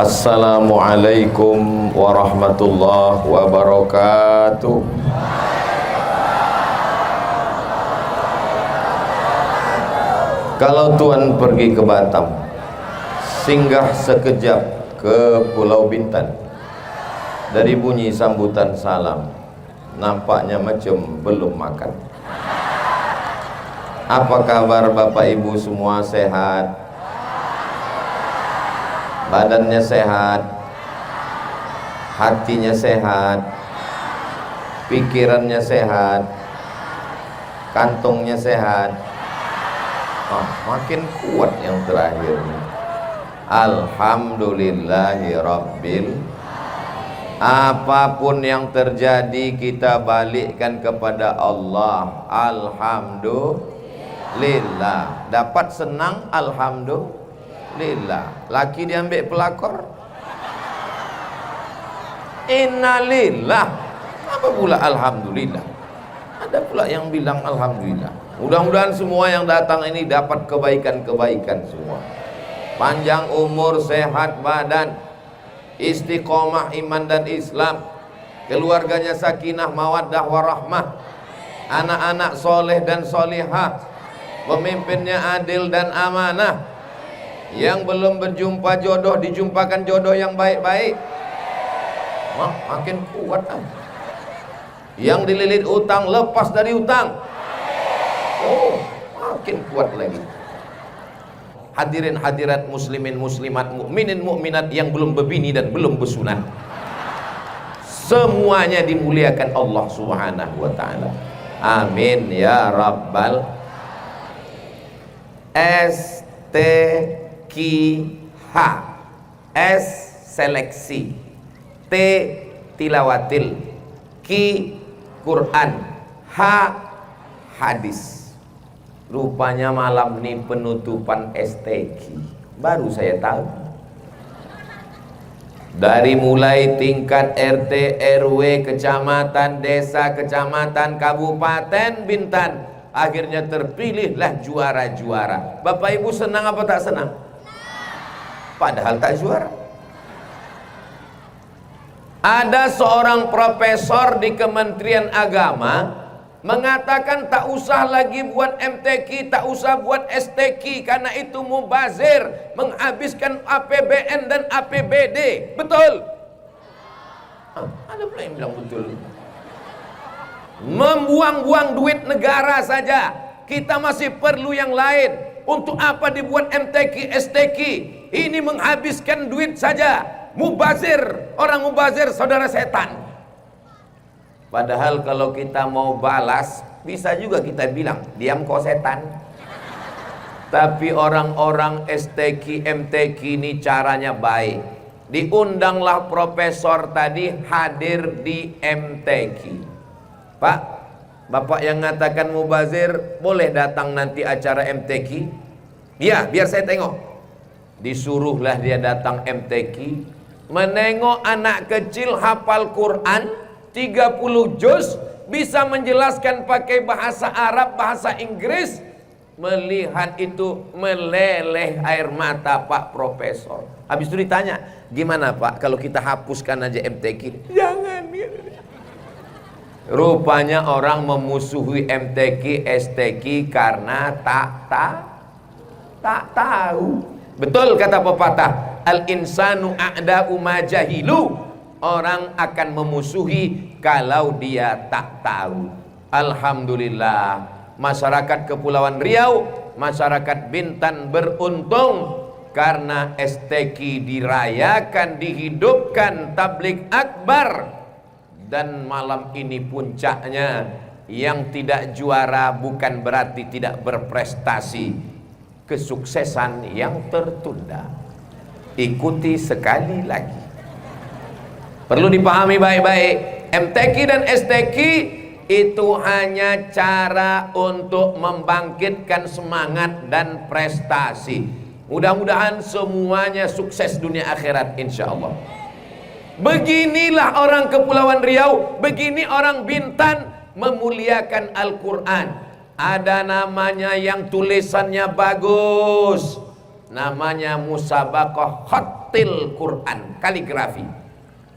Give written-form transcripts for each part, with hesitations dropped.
Assalamualaikum warahmatullahi wabarakatuh. Kalau Tuan pergi ke Batam, singgah sekejap ke Pulau Bintan, dari bunyi sambutan salam nampaknya macam belum makan. Apa kabar Bapak Ibu semua, sehat? Badannya sehat, hatinya sehat, pikirannya sehat, kantongnya sehat. Makin kuat yang terakhir. Alhamdulillahi Rabbil. Apapun yang terjadi kita balikkan kepada Allah. Alhamdulillah. Dapat senang, alhamdulillah. Laki diambil pelakor, innalillah. Apa pula alhamdulillah? Ada pula yang bilang alhamdulillah. Mudah-mudahan semua yang datang ini dapat kebaikan-kebaikan semua. Panjang umur, sehat badan, istiqomah iman dan Islam, keluarganya sakinah mawaddah warahmah, anak-anak soleh dan solihah, pemimpinnya adil dan amanah. Yang belum berjumpa jodoh dijumpakan jodoh yang baik-baik. Makin kuat. Yang dililit utang lepas dari utang. Makin kuat lagi. Hadirin hadirat muslimin muslimat, mukminin mukminat yang belum berbini dan belum bersunat, semuanya dimuliakan Allah Subhanahu wa taala. Amin ya rabbal. STQH. S seleksi, T tilawatil, Q Quran, H hadis. Rupanya malam ini penutupan STQ. Baru saya tahu. Dari mulai tingkat RT, RW, kecamatan, desa, kecamatan, kabupaten Bintan, akhirnya terpilihlah juara-juara. Bapak Ibu senang apa tak senang? Padahal tak juara. Ada seorang profesor di Kementerian Agama mengatakan tak usah lagi buat MTQ, tak usah buat STQ, karena itu mubazir, menghabiskan APBN dan APBD. Betul? Ada pula yang bilang betul. Membuang-buang duit negara saja. Kita masih perlu yang lain. Untuk apa dibuat MTQ, STQ? Ini menghabiskan duit saja. Mubazir. Orang mubazir saudara setan. Padahal kalau kita mau balas, bisa juga kita bilang, diam kau setan. Tapi orang-orang STQ, MTQ ini caranya baik. Diundanglah profesor tadi hadir di MTQ. Pak, Bapak yang mengatakan mubazir, boleh datang nanti acara MTQ? Ya, biar saya tengok. Disuruhlah dia datang MTQ, menengok anak kecil hafal Quran 30 juz, bisa menjelaskan pakai bahasa Arab, bahasa Inggris. Melihat itu meleleh air mata Pak Profesor. Habis itu ditanya, gimana Pak kalau kita hapuskan aja MTQ? Jangan. Rupanya orang memusuhi MTQ, STQ karena tak tahu. Betul kata pepatah, al-insanu a'da'u ma jahilu. Orang akan memusuhi kalau dia tak tahu. Alhamdulillah, masyarakat Kepulauan Riau, masyarakat Bintan beruntung karena STQ dirayakan, dihidupkan tabligh akbar. Dan malam ini puncaknya, yang tidak juara bukan berarti tidak berprestasi. Kesuksesan yang tertunda. Ikuti sekali lagi. Perlu dipahami baik-baik, MTQ dan STQ itu hanya cara untuk membangkitkan semangat dan prestasi. Mudah-mudahan semuanya sukses dunia akhirat insya Allah. Beginilah orang Kepulauan Riau, begini orang Bintan memuliakan Al-Quran. Ada namanya yang tulisannya bagus, namanya musabaqah khattil Quran, kaligrafi.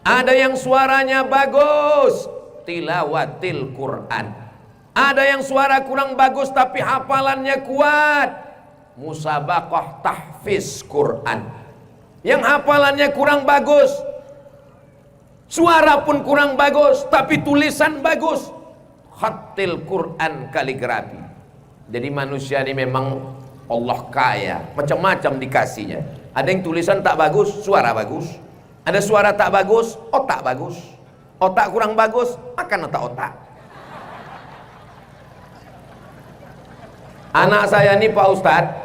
Ada yang suaranya bagus, tilawatil Quran. Ada yang suara kurang bagus tapi hafalannya kuat, musabaqah tahfiz Quran. Yang hafalannya kurang bagus, suara pun kurang bagus tapi tulisan bagus, khattil Quran, kaligrafi. Jadi manusia ini memang Allah kaya, macam-macam dikasihnya. Ada yang tulisan tak bagus, suara bagus. Ada suara tak bagus, otak bagus. Otak kurang bagus, makan otak-otak. Anak saya ini Pak Ustadz,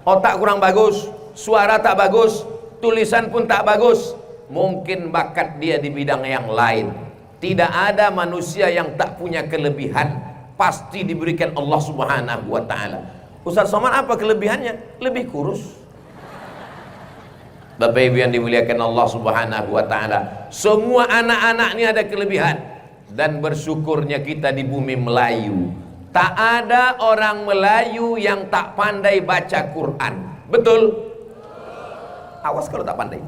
otak kurang bagus, suara tak bagus, tulisan pun tak bagus. Mungkin bakat dia di bidang yang lain. Tidak ada manusia yang tak punya kelebihan, pasti diberikan Allah Subhanahu wa ta'ala. Ustaz Somad apa kelebihannya? Lebih kurus. Bapak Ibu yang dimuliakan Allah Subhanahu wa ta'ala, semua anak-anak ini ada kelebihan. Dan bersyukurnya kita di bumi Melayu, tak ada orang Melayu yang tak pandai baca Quran. Betul? Awas kalau tak pandai.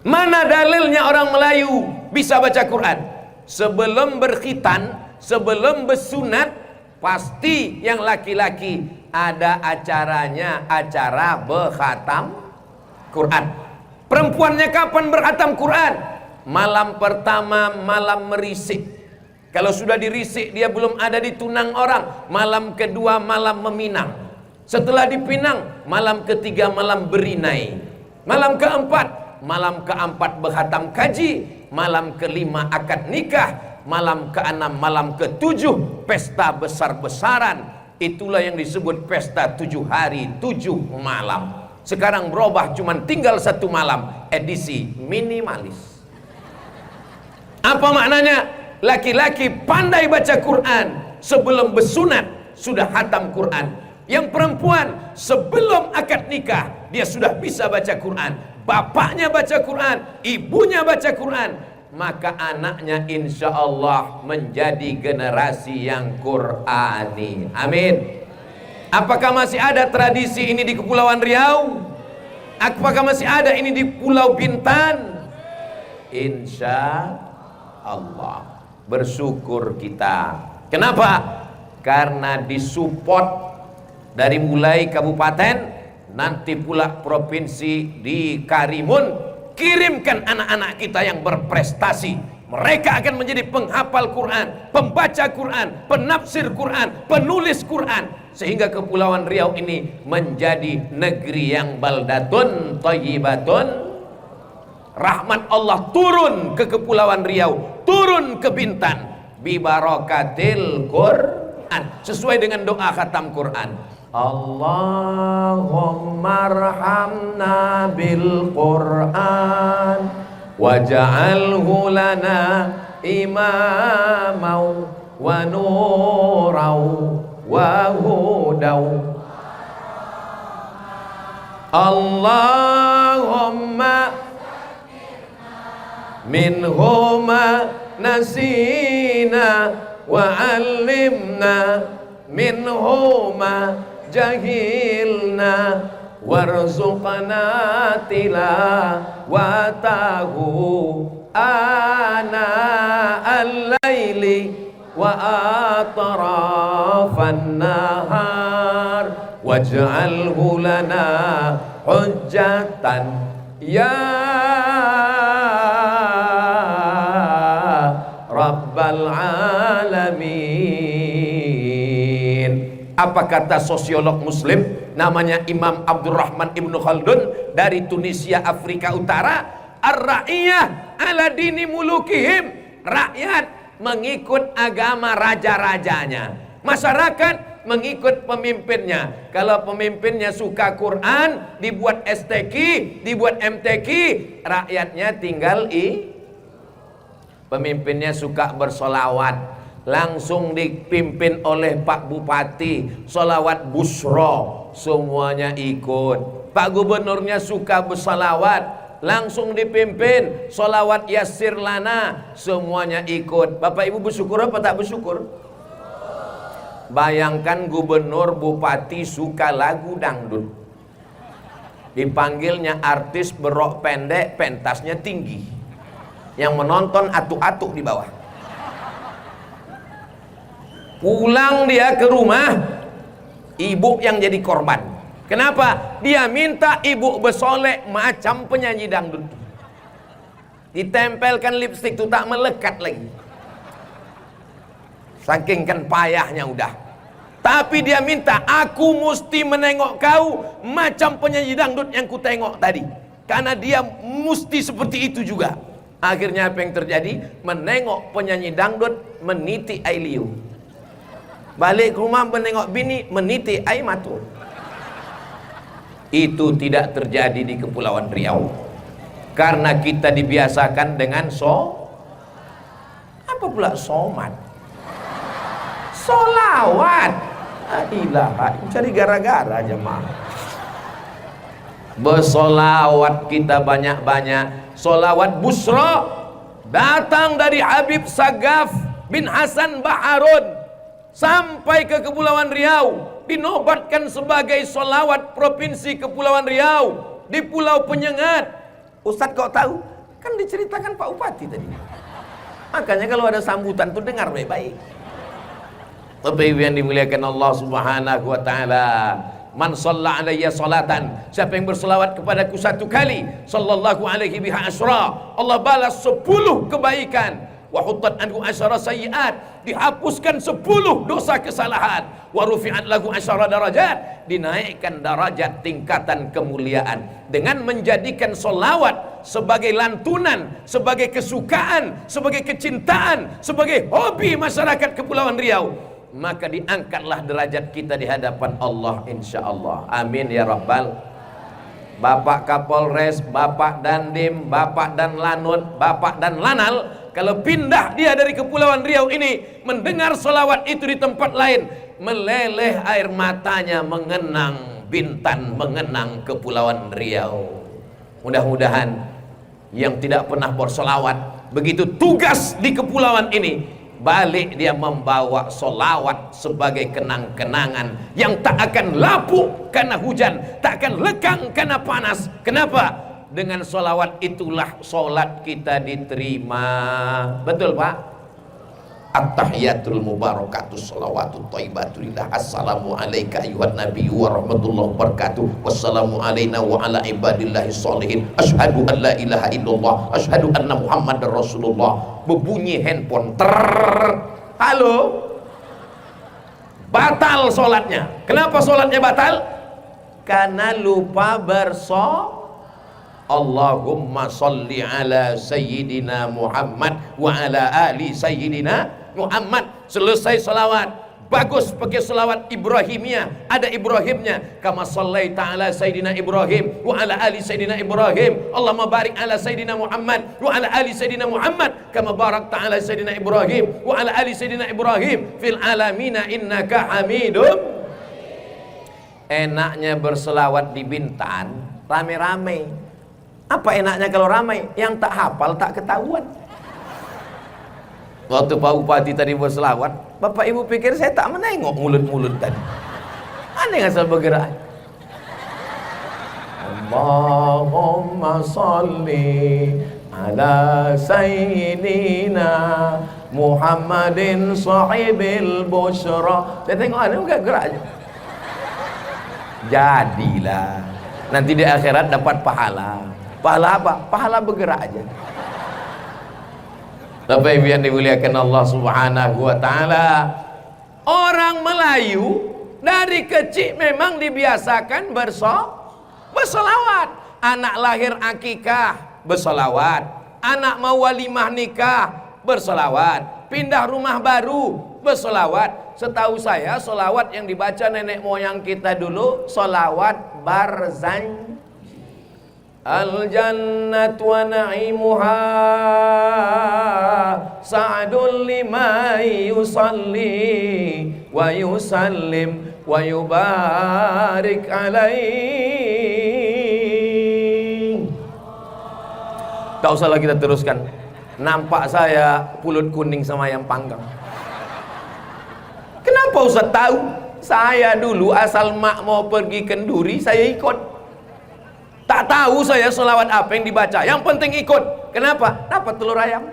Mana dalilnya orang Melayu bisa baca Quran? Sebelum berkhitan, sebelum bersunat, pasti yang laki-laki ada acaranya, acara berkhatam Quran. Perempuannya kapan berkhatam Quran? Malam pertama, malam merisik. Kalau sudah dirisik dia belum ada di tunang orang, malam kedua malam meminang. Setelah dipinang, malam ketiga malam berinai. Malam keempat berkhatam kaji. Malam kelima akad nikah. Malam keenam, malam ketujuh pesta besar-besaran. Itulah yang disebut pesta 7 hari 7 malam. Sekarang berubah, cuman tinggal 1 malam, edisi minimalis. Apa maknanya? Laki-laki pandai baca Quran, sebelum bersunat sudah hatam Quran. Yang perempuan sebelum akad nikah dia sudah bisa baca Quran. Bapaknya baca Quran, ibunya baca Quran, maka anaknya insya Allah menjadi generasi yang Qurani. Amin. Apakah masih ada tradisi ini di Kepulauan Riau? Apakah masih ada ini di Pulau Bintan? Insya Allah. Bersyukur kita. Kenapa? Karena disupport dari mulai kabupaten, nanti pula provinsi di Karimun. Kirimkan anak-anak kita yang berprestasi. Mereka akan menjadi penghafal Quran, pembaca Quran, penafsir Quran, penulis Quran, sehingga Kepulauan Riau ini menjadi negeri yang baldatun thayyibatun. Rahmat Allah turun ke Kepulauan Riau, turun ke Bintan, bi barakatil Quran, sesuai dengan doa khatam Quran. Allahumma arhamna bil Quran waj'alhu lana imamau wa nurau wa hudau. Allahumma minhuma nasina wa alimna minhuma jahilna warzuqna tilawatahu ana al-laili wa atrafan nahar waj'alhu lana hujjatan ya Rabbal Alamin. Apa kata sosiolog muslim namanya Imam Abdurrahman Ibnu Khaldun dari Tunisia, Afrika Utara? Ar-ra'iyah ala dini mulukihim. Rakyat mengikut agama raja-rajanya, masyarakat mengikut pemimpinnya. Kalau pemimpinnya suka Quran, dibuat STQ, dibuat MTQ, rakyatnya tinggal pemimpinnya suka bersolawat, langsung dipimpin oleh Pak Bupati, solawat busro, semuanya ikut. Pak Gubernurnya suka bersolawat, langsung dipimpin, solawat yassir lana, semuanya ikut. Bapak Ibu bersyukur apa tak bersyukur? Bayangkan gubernur, bupati suka lagu dangdut, Dipanggilnya artis berok pendek, pentasnya tinggi. Yang menonton atuk-atuk di bawah. Pulang dia ke rumah, ibu yang jadi korban. Kenapa? Dia minta ibu bersolek macam penyanyi dangdut. Ditempelkan lipstik itu tak melekat lagi. Saking kan payahnya udah. Tapi dia minta, aku mesti menengok kau macam penyanyi dangdut yang ku tengok tadi. Karena dia mesti seperti itu juga. Akhirnya apa yang terjadi? Menengok penyanyi dangdut meniti air liu. Balik ke rumah menengok bini meniti air mata. Itu tidak terjadi di Kepulauan Riau. Karena kita dibiasakan dengan apa pula somat? Solawat. Ilaha, cari gara-gara jemaah. Bersolawat kita banyak-banyak. Solawat busra datang dari Habib Sagaf bin Hasan Baharun sampai ke Kepulauan Riau, dinobatkan sebagai solawat provinsi Kepulauan Riau di Pulau Penyengat. Ustadz kau tahu? Kan diceritakan Pak Upati tadi. Makanya kalau ada sambutan tuh dengar baik-baik. Bapak Ibu yang dimuliakan Allah Subhanahu wa taala, man shalla alayya salatan, siapa yang berselawat kepadaku satu kali, sallallahu alaihi biha asyra, Allah balas 10 kebaikan. Wa huttat anhu asyara sayyiat, dihapuskan 10 dosa kesalahan. Wa rufi'at lahu asyara darajat, dinaikkan darajat tingkatan kemuliaan dengan menjadikan solawat sebagai lantunan, sebagai kesukaan, sebagai kecintaan, sebagai hobi masyarakat Kepulauan Riau. Maka diangkatlah derajat kita di hadapan Allah, insya Allah. Amin ya Rabbal. Bapak Kapolres, Bapak Dandim, Bapak dan Lanut, Bapak dan Lanal, kalau pindah dia dari Kepulauan Riau ini, mendengar solawat itu di tempat lain, meleleh air matanya mengenang Bintan, mengenang Kepulauan Riau. Mudah-mudahan yang tidak pernah bersolawat, begitu tugas di kepulauan ini, balik dia membawa solawat sebagai kenang-kenangan yang tak akan lapuk karena hujan, tak akan lekang karena panas. Kenapa? Dengan solawat itulah solat kita diterima. Betul Pak? At-tahiyatul mubarakatus salawatut thayyibatulillah. Assalamu alayka ayyuhan nabiyyu wa rahmatullahi wabarakatuh. Wassalamu alayna wa ala ibadillahi sholihin. Asyhadu an la ilaha illallah, asyhadu anna muhammadar rasulullah. Berbunyi handphone. Halo. Batal solatnya. Kenapa solatnya batal? Karena lupa Allahumma salli ala sayyidina Muhammad wa ala ali sayyidina Muhammad. Selesai salawat, bagus pakai salawat Ibrahimiyah, ada Ibrahimnya. Kama sallaita ala sayyidina Ibrahim wa ala ali sayyidina Ibrahim. Allahumma barik ala sayyidina Muhammad wa ala ali sayyidina Muhammad kama barakta ala sayyidina Ibrahim wa ala ali sayyidina Ibrahim fil alamina innaka hamidum. Enaknya berselawat di Bintan rame-rame. Apa enaknya kalau ramai? Yang tak hafal tak ketahuan. Waktu Pak Bupati tadi berselawat, Bapak Ibu pikir saya tak menengok mulut-mulut tadi. Aneh asal bergerak. Allahumma salli ala sayyidina Muhammadin sahibil busyra. Saya tengok aneh enggak gerak aja. Jadilah nanti di akhirat dapat pahala. Pahala apa? Pahala bergerak aja. Bapak Ibu yang dimuliakan Allah Subhanahu wa taala, orang Melayu dari kecil memang dibiasakan bersolawat. Anak lahir akikah bersolawat, anak mau walimah nikah bersolawat, pindah rumah baru bersolawat. Setahu saya solawat yang dibaca nenek moyang kita dulu solawat barzan. Al-jannatu wa na'imuha sa'adun liman yusalli wa yusallim wa yubarik alaih. Tak usah lagi kita teruskan. Nampak saya pulut kuning sama ayam panggang. Kenapa Ustaz tahu? Saya dulu asal mak mau pergi kenduri saya ikut. Tak tahu saya selawat apa yang dibaca, yang penting ikut. Kenapa? Dapat telur ayam.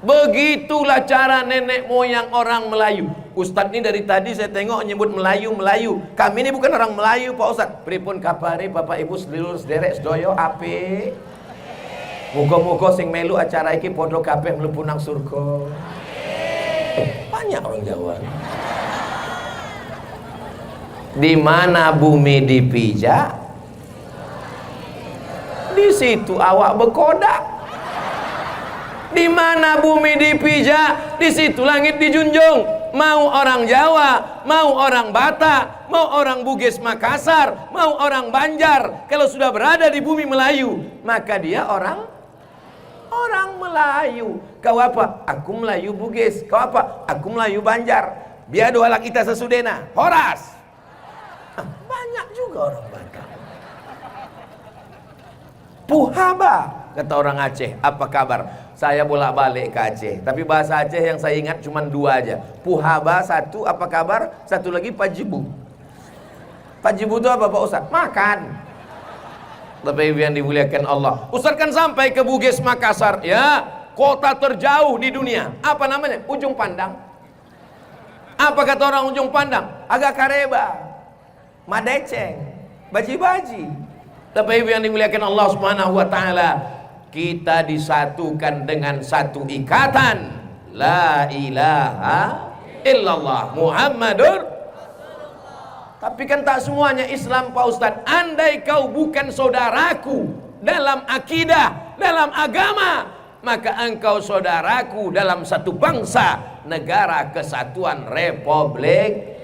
Begitulah cara nenek moyang orang Melayu. Ustadz ini dari tadi saya tengok nyebut Melayu. Kami ini bukan orang Melayu Pak Ustadz. Pripun kapare Bapak Ibu sedulur sederek sedoyo ape. Muga-muga sing melu acara iki padha kabeh mlebu nang surga. Banyak orang Jawa. Di mana bumi dipijak, di situ awak berkodak. Di mana bumi dipijak, di situ langit dijunjung. Mau orang Jawa, mau orang Batak, mau orang Bugis Makassar, mau orang Banjar, kalau sudah berada di bumi Melayu, maka dia orang Melayu. Kau apa? Aku Melayu Bugis. Kau apa? Aku Melayu Banjar. Biar dua lak kita sesudena. Horas. Banyak juga orang Batak. Puhaba, kata orang Aceh. Apa kabar? Saya bolak-balik ke Aceh, tapi bahasa Aceh yang saya ingat cuma dua aja. Puhaba satu, apa kabar? Satu lagi pajibu. Pajibu itu apa Pak Ustaz? Makan. Tapi yang dimuliakan Allah, Ustaz kan sampai ke Bugis Makassar, ya, kota terjauh di dunia. Apa namanya? Ujung Pandang. Apa kata orang Ujung Pandang? Agak kareba, madeceng, baji-baji. Tapi yang dimuliakan Allah Subhanahu wa taala, kita disatukan dengan satu ikatan, la ilaha illallah Muhammadur. Tapi kan tak semuanya Islam Pak Ustadz. Andai kau bukan saudaraku dalam akidah, dalam agama, maka engkau saudaraku dalam satu bangsa, negara kesatuan Republik.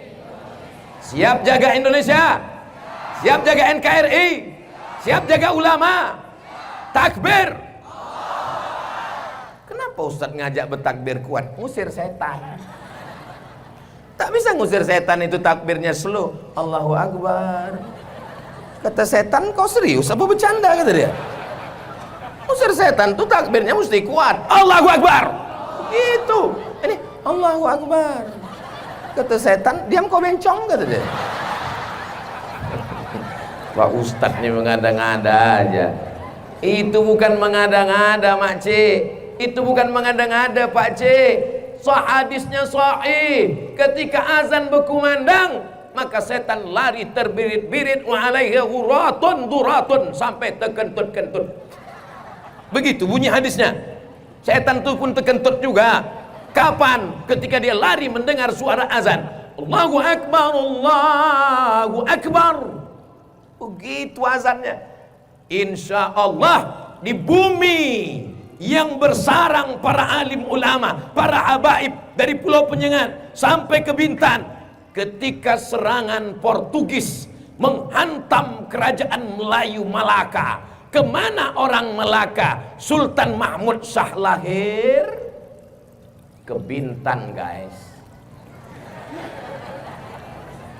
Siap jaga Indonesia? Siap jaga NKRI? Siap jaga ulama? Takbir. Kenapa Ustadz ngajak bertakbir kuat? Ngusir setan. Tak bisa ngusir setan itu takbirnya slow. Allahu Akbar. Kata setan, kau serius apa bercanda, kata dia. Ngusir setan itu takbirnya mesti kuat. Allahu Akbar. Gitu. Ini Allahu Akbar. Kata setan, diam kau bencong, kata dia. Pak Ustadz ini mengada-ngada aja. Itu bukan mengada-ngada Mak Cik. Itu bukan mengada-ngada Pak Cik. Hadisnya sahih. Ketika azan berkumandang, maka setan lari terbirit-birit, wa alaihi ghuratun duratun, sampai terkentut-kentut. Begitu bunyi hadisnya. Setan itu pun terkentut juga. Kapan? Ketika dia lari mendengar suara azan. Allahu Akbar, Allahu Akbar. Begitu azannya. Insya Allah di bumi yang bersarang para alim ulama, para habaib dari Pulau Penyengat sampai ke Bintan, ketika serangan Portugis menghantam kerajaan Melayu Malaka, kemana orang Malaka? Sultan Mahmud Shah lahir ke Bintan, guys.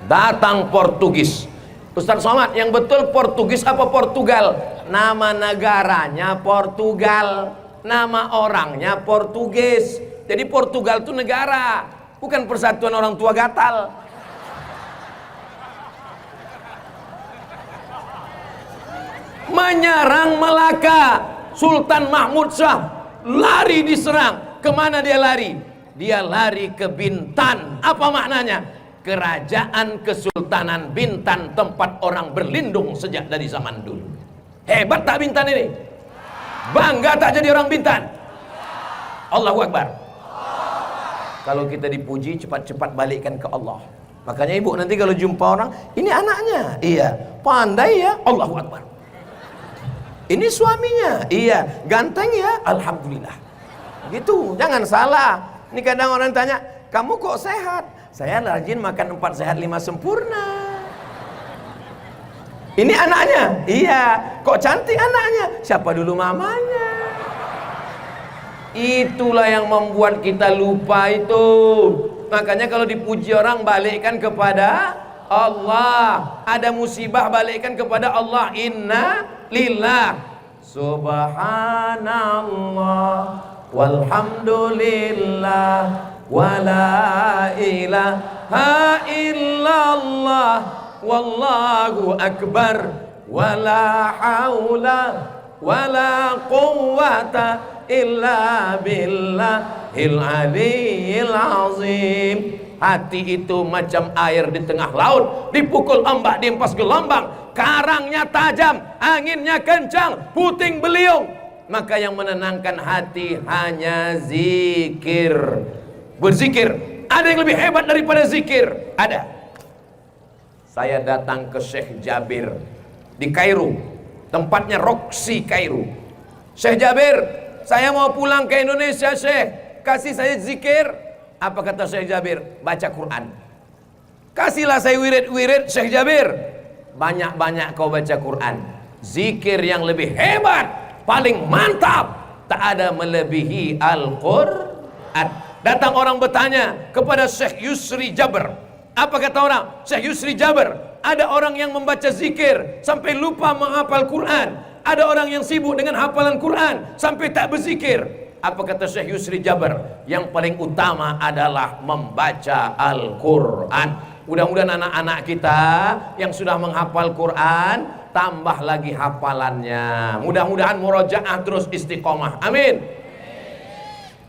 Datang Portugis. Ustaz Somad, yang betul Portugis apa Portugal? Nama negaranya Portugal, nama orangnya Portugis. Jadi Portugal itu negara, bukan persatuan orang tua gatal. Menyerang Melaka, Sultan Mahmud Shah lari diserang. Kemana dia lari? Dia lari ke Bintan. Apa maknanya? Kerajaan Kesultanan Bintan, tempat orang berlindung sejak dari zaman dulu. Hebat tak Bintan ini? Bangga tak jadi orang Bintan? Allahu Akbar. Kalau kita dipuji, cepat-cepat balikkan ke Allah. Makanya ibu nanti kalau jumpa orang, ini anaknya, iya, pandai ya, Allahu Akbar. Ini suaminya, iya, ganteng ya, alhamdulillah. Gitu, jangan salah. Ini kadang orang tanya, kamu kok sehat? Saya rajin makan 4 sehat 5 sempurna. Ini anaknya, iya. Kok cantik anaknya? Siapa dulu mamanya? Itulah yang membuat kita lupa itu. Makanya kalau dipuji orang, balikkan kepada Allah. Ada musibah, balikkan kepada Allah. Inna lillah. Subhanallah walhamdulillah wala ilaha illallah wallahu akbar wala haula wala quwwata illa billahil aliyil azim. Hati itu macam air di tengah laut, dipukul ombak, dihempas gelombang, karangnya tajam, anginnya kencang, puting beliung. Maka yang menenangkan hati hanya zikir. Berzikir. Ada yang lebih hebat daripada zikir? Ada. Saya datang ke Syekh Jabir di Kairo, tempatnya Roxy Kairo. Syekh Jabir, saya mau pulang ke Indonesia, Syekh, kasih saya zikir. Apa kata Syekh Jabir? Baca Quran. Kasihlah saya wirid-wirid, Syekh Jabir. Banyak-banyak kau baca Quran. Zikir yang lebih hebat, paling mantap, tak ada melebihi Al-Quran. Datang orang bertanya kepada Syekh Yusri Jabir. Apa kata orang? Syekh Yusri Jabir, ada orang yang membaca zikir sampai lupa menghafal Quran. Ada orang yang sibuk dengan hafalan Quran sampai tak berzikir. Apa kata Syekh Yusri Jabir? Yang paling utama adalah membaca Al-Quran. Mudah-mudahan anak-anak kita yang sudah menghafal Quran tambah lagi hafalannya. Mudah-mudahan murojaah terus istiqomah. Amin.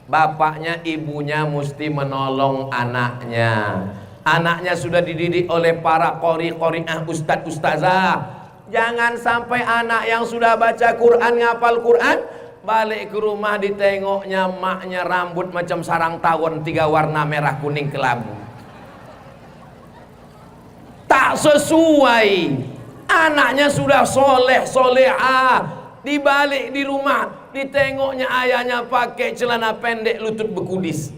Bapaknya, ibunya mesti menolong anaknya. Anaknya sudah dididik oleh para qori-qori'ah, ustadz, ustazah. Jangan sampai anak yang sudah baca Quran, ngapal Quran, balik ke rumah ditengoknya maknya rambut macam sarang tawon 3 warna merah kuning kelabu. Tak sesuai. Anaknya sudah soleh solehah, dibalik di rumah ditengoknya ayahnya pakai celana pendek lutut bekudis.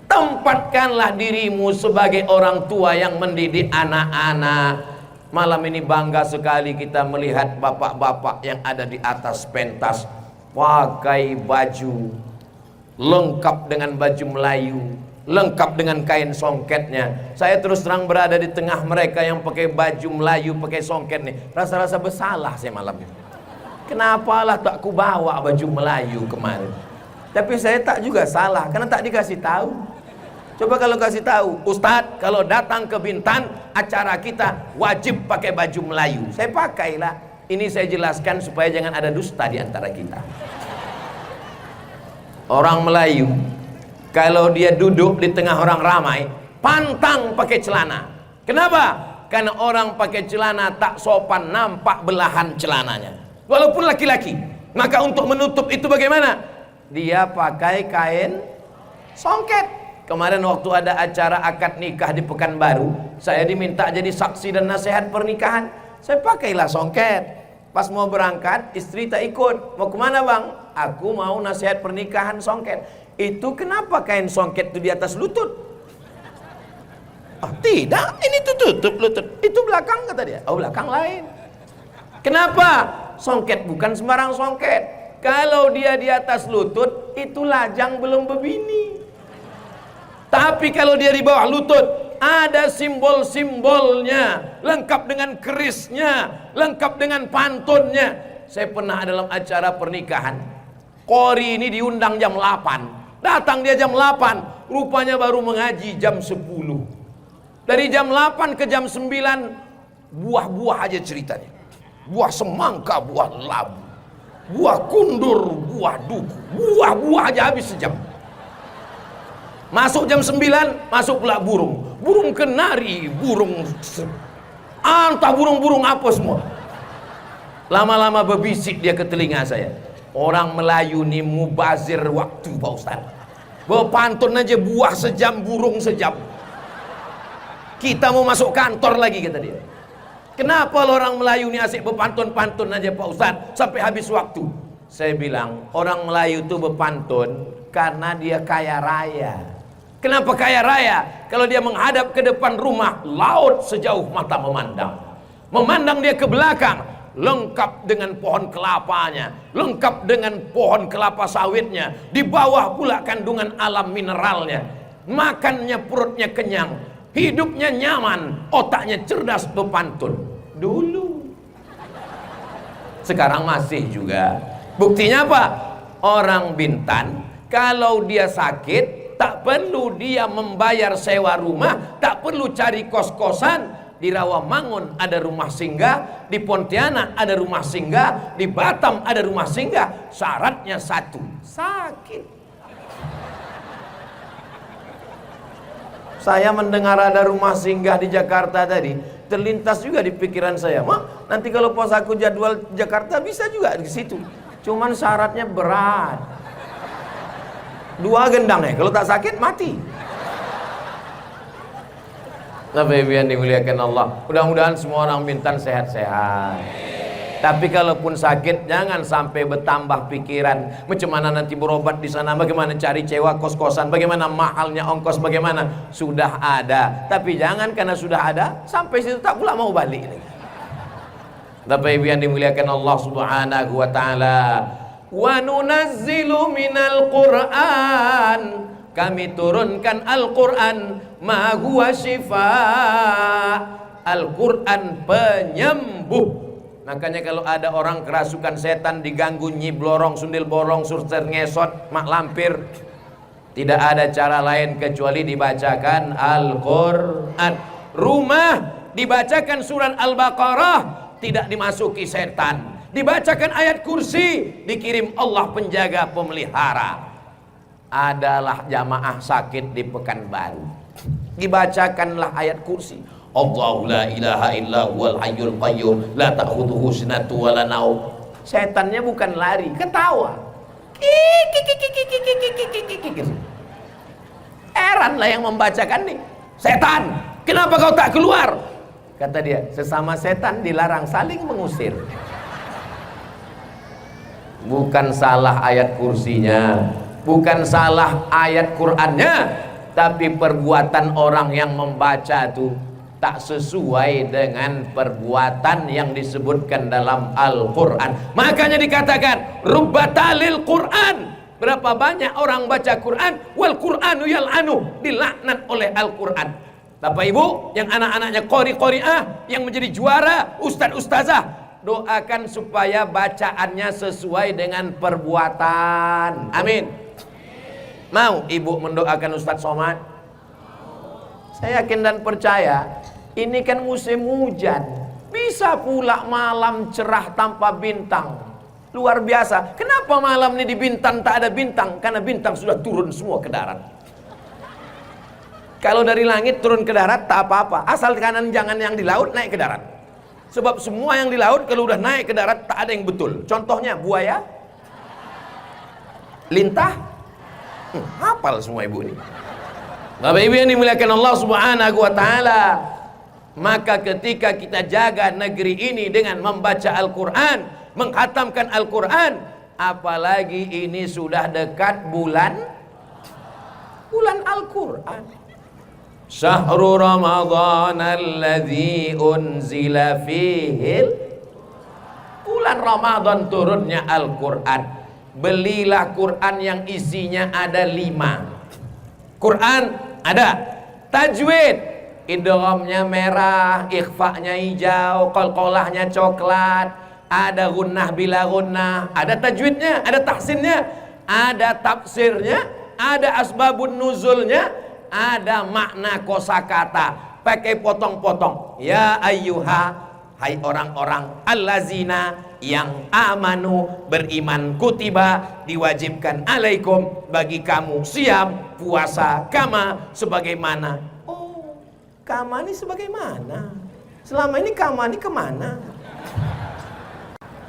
Tempatkanlah dirimu sebagai orang tua yang mendidik anak-anak. Malam ini bangga sekali kita melihat bapak-bapak yang ada di atas pentas pakai baju lengkap dengan baju Melayu, lengkap dengan kain songketnya. Saya terus terang berada di tengah mereka yang pakai baju Melayu, pakai songket nih. Rasa-rasa bersalah saya malam ini. Kenapa lah tak ku bawa baju Melayu kemarin? Tapi saya tak juga salah karena tak dikasih tahu. Coba kalau kasih tahu, Ustadz, kalau datang ke Bintan, acara kita wajib pakai baju Melayu. Saya pakailah. Ini saya jelaskan supaya jangan ada dusta di antara kita. Orang Melayu, kalau dia duduk di tengah orang ramai, pantang pakai celana. Kenapa? Karena orang pakai celana tak sopan, nampak belahan celananya. Walaupun laki-laki. Maka untuk menutup itu bagaimana? Dia pakai kain songket. Kemarin waktu ada acara akad nikah di Pekanbaru, saya diminta jadi saksi dan nasihat pernikahan. Saya pakailah songket. Pas mau berangkat, istri tak ikut. Mau kemana bang? Aku mau nasihat pernikahan songket. Itu kenapa kain songket itu di atas lutut? Oh, tidak, ini tuh tutup lutut. Itu belakang kata dia. Oh, belakang lain. Kenapa? Songket bukan sembarang songket. Kalau dia di atas lutut, itu lajang belum berbini. Tapi kalau dia di bawah lutut, ada simbol-simbolnya, lengkap dengan kerisnya, lengkap dengan pantunnya. Saya pernah dalam acara pernikahan, qori ini diundang jam 8, datang dia jam 8, rupanya baru mengaji jam 10. Dari jam 8 ke jam 9, buah-buah aja ceritanya. Buah semangka, buah labu, buah kundur, buah duku, buah-buah aja habis sejam. Masuk jam 9, masuk pula burung. Burung kenari, burung entah burung-burung apa semua. Lama-lama berbisik dia ke telinga saya. Orang Melayu ni mubazir waktu Pak Ustaz. Berpantun aja buah sejam, burung sejam. Kita mau masuk kantor lagi kata dia. Kenapa orang Melayu ni asyik berpantun-pantun aja Pak Ustaz sampai habis waktu? Saya bilang orang Melayu itu berpantun karena dia kaya raya. Kenapa kaya raya? Kalau dia menghadap ke depan rumah, laut sejauh mata memandang. Memandang dia ke belakang, lengkap dengan pohon kelapanya, lengkap dengan pohon kelapa sawitnya. Di bawah pula kandungan alam mineralnya. Makannya perutnya kenyang, hidupnya nyaman, otaknya cerdas berpantun. Dulu. Sekarang masih juga. Buktinya apa? Orang Bintan, kalau dia sakit, tak perlu dia membayar sewa rumah, tak perlu cari kos-kosan, di Rawamangun ada rumah singgah, di Pontianak ada rumah singgah, di Batam ada rumah singgah. Syaratnya satu, sakit. Saya mendengar ada rumah singgah di Jakarta tadi, terlintas juga di pikiran saya, Mak, nanti kalau pos aku jadwal Jakarta bisa juga di situ. Cuman syaratnya berat. 2 gendang ya, kalau tak sakit mati. Tapi yang dimuliakan Allah, mudah-mudahan semua orang Bintan sehat-sehat. Tapi kalaupun sakit, jangan sampai bertambah pikiran macam mana nanti berobat di sana, bagaimana cari sewa kos-kosan, bagaimana mahalnya ongkos, bagaimana. Sudah ada, tapi jangan karena sudah ada sampai situ tak pula mau balik lagi. Tapi yang dimuliakan Allah Subhanahu wa taala, wa nunazzilu minal Qur'an, kami turunkan Al-Qur'an, ma huwa syifa, Al-Qur'an penyembuh. Makanya kalau ada orang kerasukan setan, diganggu nyi blorong, sundil bolong, surter ngesot, mak lampir, tidak ada cara lain kecuali dibacakan Al-Qur'an. Rumah dibacakan surat Al-Baqarah, tidak dimasuki setan. Dibacakan ayat kursi, dikirim Allah penjaga pemelihara. Adalah jamaah sakit di Pekanbaru, dibacakanlah ayat kursi. Allahu la ilaha illa huwal hayyul qayyum la ta'khudhuhu sinatun wa la naum. Setannya bukan lari, ketawa. Heran lah yang membacakan nih. Setan, kenapa kau tak keluar? Kata dia, sesama setan dilarang saling mengusir. Bukan salah ayat kursinya, bukan salah ayat Qur'annya, tapi perbuatan orang yang membaca itu tak sesuai dengan perbuatan yang disebutkan dalam Al-Quran. Makanya dikatakan rubbatalil Quran, berapa banyak orang baca Quran, wal Quranu yal'anu, dilaknat oleh Al-Quran. Bapak Ibu yang anak-anaknya qori-qori'ah, yang menjadi juara, ustaz-ustazah, doakan supaya bacaannya sesuai dengan perbuatan. Amin. Mau ibu mendoakan Ustaz Somad? Saya yakin dan percaya, ini kan musim hujan, bisa pula malam cerah tanpa bintang. Luar biasa. Kenapa malam ini di Bintan tak ada bintang? Karena bintang sudah turun semua ke darat. Kalau dari langit turun ke darat tak apa-apa, asal kanan jangan yang di laut naik ke darat. Sebab semua yang di laut kalau udah naik ke darat tak ada yang betul. Contohnya buaya, lintah, hafal semua ibu ini. Bapak Ibu yang dimuliakan Allah Subhanahu wa taala, maka ketika kita jaga negeri ini dengan membaca Al-Qur'an, menghatamkan Al-Qur'an, apalagi ini sudah dekat bulan Al-Qur'an. Syahrul Ramadhan alladzi unzila fihi, bulan Ramadan turunnya Al-Qur'an. Belilah Qur'an yang isinya ada 5. Quran ada tajwid, idghamnya merah, ikhfa'nya hijau, qalqalahnya coklat, ada gunnah bila gunnah, ada tajwidnya, ada tahsinnya, ada tafsirnya, ada asbabun nuzulnya, ada makna kosakata, pakai potong-potong. Ya ayyuha, hai orang-orang allazina yang amanu, beriman, kutiba, diwajibkan alaikum, bagi kamu, siam, puasa, kama, sebagaimana. Oh, kama ini sebagaimana? Selama ini kama ini kemana?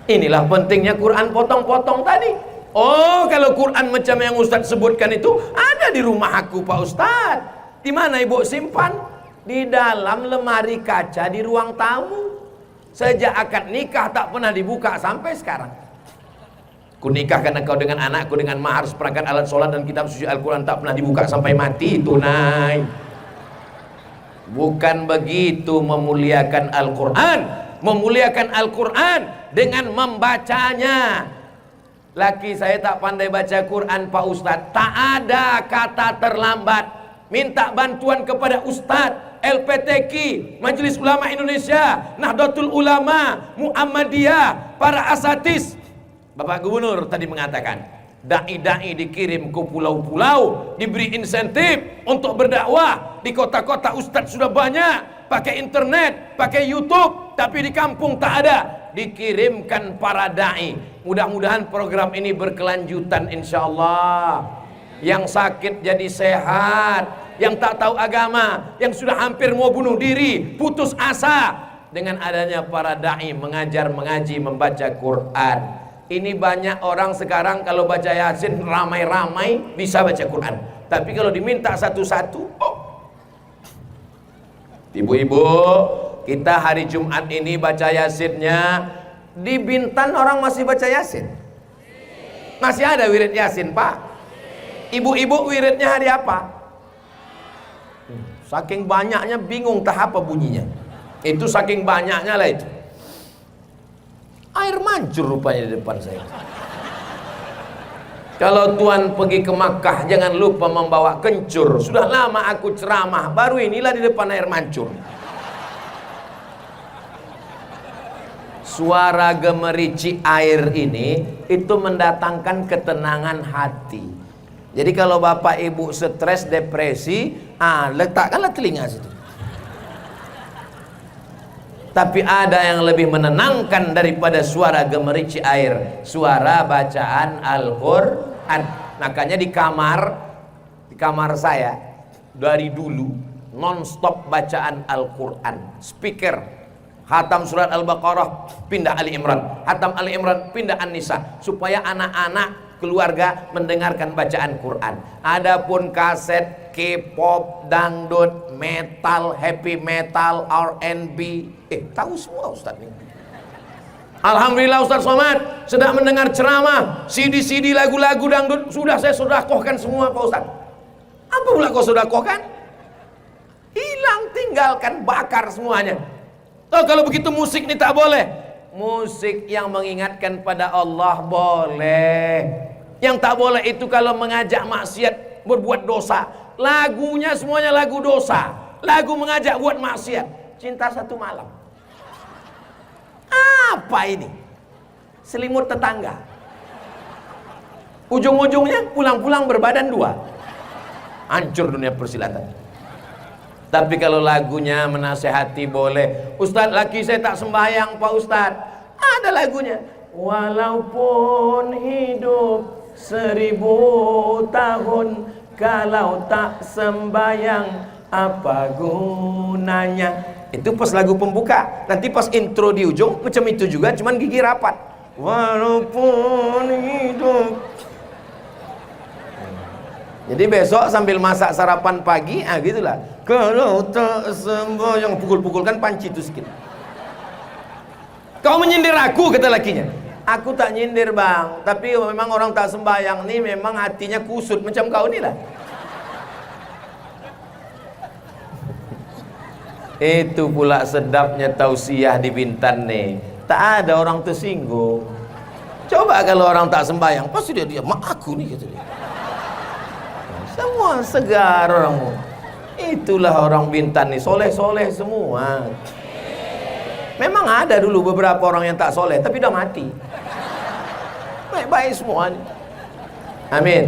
Inilah pentingnya Quran potong-potong tadi. Oh, kalau Quran macam yang Ustadz sebutkan itu ada di rumah aku Pak Ustadz. Di mana ibu simpan? Di dalam lemari kaca di ruang tamu. Sejak akad nikah tak pernah dibuka sampai sekarang. Ku nikahkan engkau dengan anakku dengan mahar seperangkat alat sholat dan kitab suci Al-Quran, tak pernah dibuka sampai mati, tunai. Bukan begitu memuliakan Al-Quran. Memuliakan Al-Quran dengan membacanya. Laki saya tak pandai baca Quran Pak Ustadz, tak ada kata terlambat. Minta bantuan kepada Ustadz, LPTQ, Majelis Ulama Indonesia, Nahdlatul Ulama, Muhammadiyah, para asatis. Bapak Gubernur tadi mengatakan, Dai-dai dikirim ke pulau-pulau, diberi insentif untuk berdakwah. Di kota-kota ustadz sudah banyak, pakai internet, pakai YouTube, tapi di kampung tak ada. Dikirimkan para dai. Mudah-mudahan program ini berkelanjutan insyaallah. Yang sakit jadi sehat, yang tak tahu agama, yang sudah hampir mau bunuh diri, putus asa, dengan adanya para dai mengajar, mengaji, membaca Quran. Ini banyak orang sekarang kalau baca Yasin ramai-ramai bisa baca Quran, tapi kalau diminta satu-satu, oh. Ibu-ibu, kita hari Jumat ini baca Yasinnya. Di Bintan orang masih baca Yasin? Masih ada wirid Yasin, Pak? Ibu-ibu wiridnya hari apa? Saking banyaknya bingung tak apa bunyinya. Itu saking banyaknya lah itu. Air mancur rupanya di depan saya. Kalau Tuan pergi ke Makkah jangan lupa membawa kencur. Sudah lama aku ceramah, baru inilah di depan air mancur. Suara gemerici air ini itu mendatangkan ketenangan hati. Jadi kalau bapak ibu stres, depresi, letakkanlah telinga situ. Tapi ada yang lebih menenangkan daripada suara gemerici air, suara bacaan Al-Quran. Makanya di kamar saya dari dulu non-stop bacaan Al-Quran. Speaker, hatam surat Al-Baqarah, pindah Ali Imran, hatam Ali Imran, pindah An-Nisa, supaya anak-anak keluarga mendengarkan bacaan Quran. Adapun kaset K-pop, dangdut, metal, happy metal, R&B, tahu semua Ustaz ini. Alhamdulillah Ustaz Somad sedang mendengar ceramah, CD-CD lagu-lagu dangdut sudah saya sedekahkan semua Pak Ustaz. Apa pula kau sedekahkan? Hilang, tinggalkan, bakar semuanya. Oh, kalau begitu musik ini tak boleh. Musik yang mengingatkan pada Allah boleh. Yang tak boleh itu kalau mengajak maksiat, berbuat dosa. Lagunya semuanya lagu dosa, lagu mengajak buat maksiat. Cinta Satu Malam. Apa ini? Selimut tetangga. Ujung-ujungnya pulang-pulang berbadan dua. Hancur dunia persilatan. Tapi kalau lagunya menasehati boleh. Ustadz, laki saya tak sembahyang Pak Ustadz. Ada lagunya. Walaupun hidup 1000 tahun, kalau tak sembahyang apa gunanya. Itu pas lagu pembuka. Nanti pas intro di ujung macam itu juga, cuman gigi rapat. Walaupun hidup. Jadi besok sambil masak sarapan pagi, gitulah. Kalau tak sembahyang, pukul-pukulkan panci itu sedikit. Kau menyindir aku, kata lakinya. Aku tak nyindir bang, tapi memang orang tak sembahyang nih memang hatinya kusut macam kau nih lah. Itu pula sedapnya tausiah di Bintan nih. Tak ada orang tersinggung. Coba kalau orang tak sembahyang, pasti dia mak aku nih kata dia. Semua segar orang. Itulah orang Bintan nih, soleh-soleh semua. Memang ada dulu beberapa orang yang tak soleh, tapi udah mati. Baik-baik semua nih. Amin.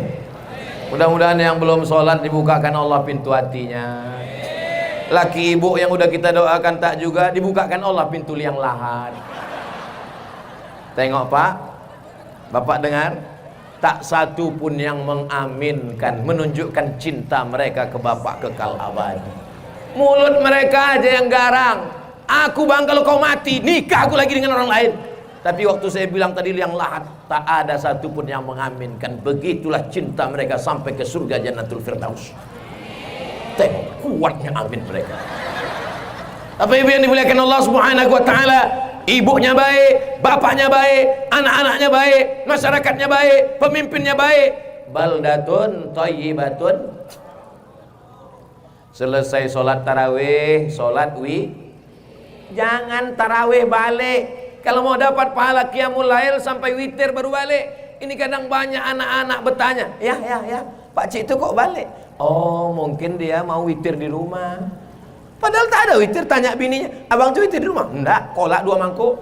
Mudah-mudahan yang belum sholat dibukakan Allah pintu hatinya. Laki ibu yang udah kita doakan tak juga, dibukakan Allah pintu liang lahat. Tengok Pak, Bapak dengar, tak satu pun yang mengaminkan, menunjukkan cinta mereka ke Bapak kekal abadi. Mulut mereka aja yang garang. Aku bang kalau kau mati, nikah aku lagi dengan orang lain. Tapi waktu saya bilang tadi liang lahat, tak ada satu pun yang mengaminkan. Begitulah cinta mereka sampai ke surga Jannatul Firdaus. Tengok kuatnya amin mereka. Apa ibu yang dimuliakan Allah Subhanahu wa taala, ibunya baik, bapaknya baik, anak-anaknya baik, masyarakatnya baik, pemimpinnya baik. Baldatun thayyibatun. Selesai sholat tarawih, sholat jangan tarawih balik. Kalau mau dapat pahala qiyamul lail sampai witir baru balik. Ini kadang banyak anak-anak bertanya, ya, Pak Cik itu kok balik? Oh, mungkin dia mau witir di rumah. Padahal tak ada witir. Tanya bininya, abang tuh witir di rumah? Enggak, kolak 2 mangkuk.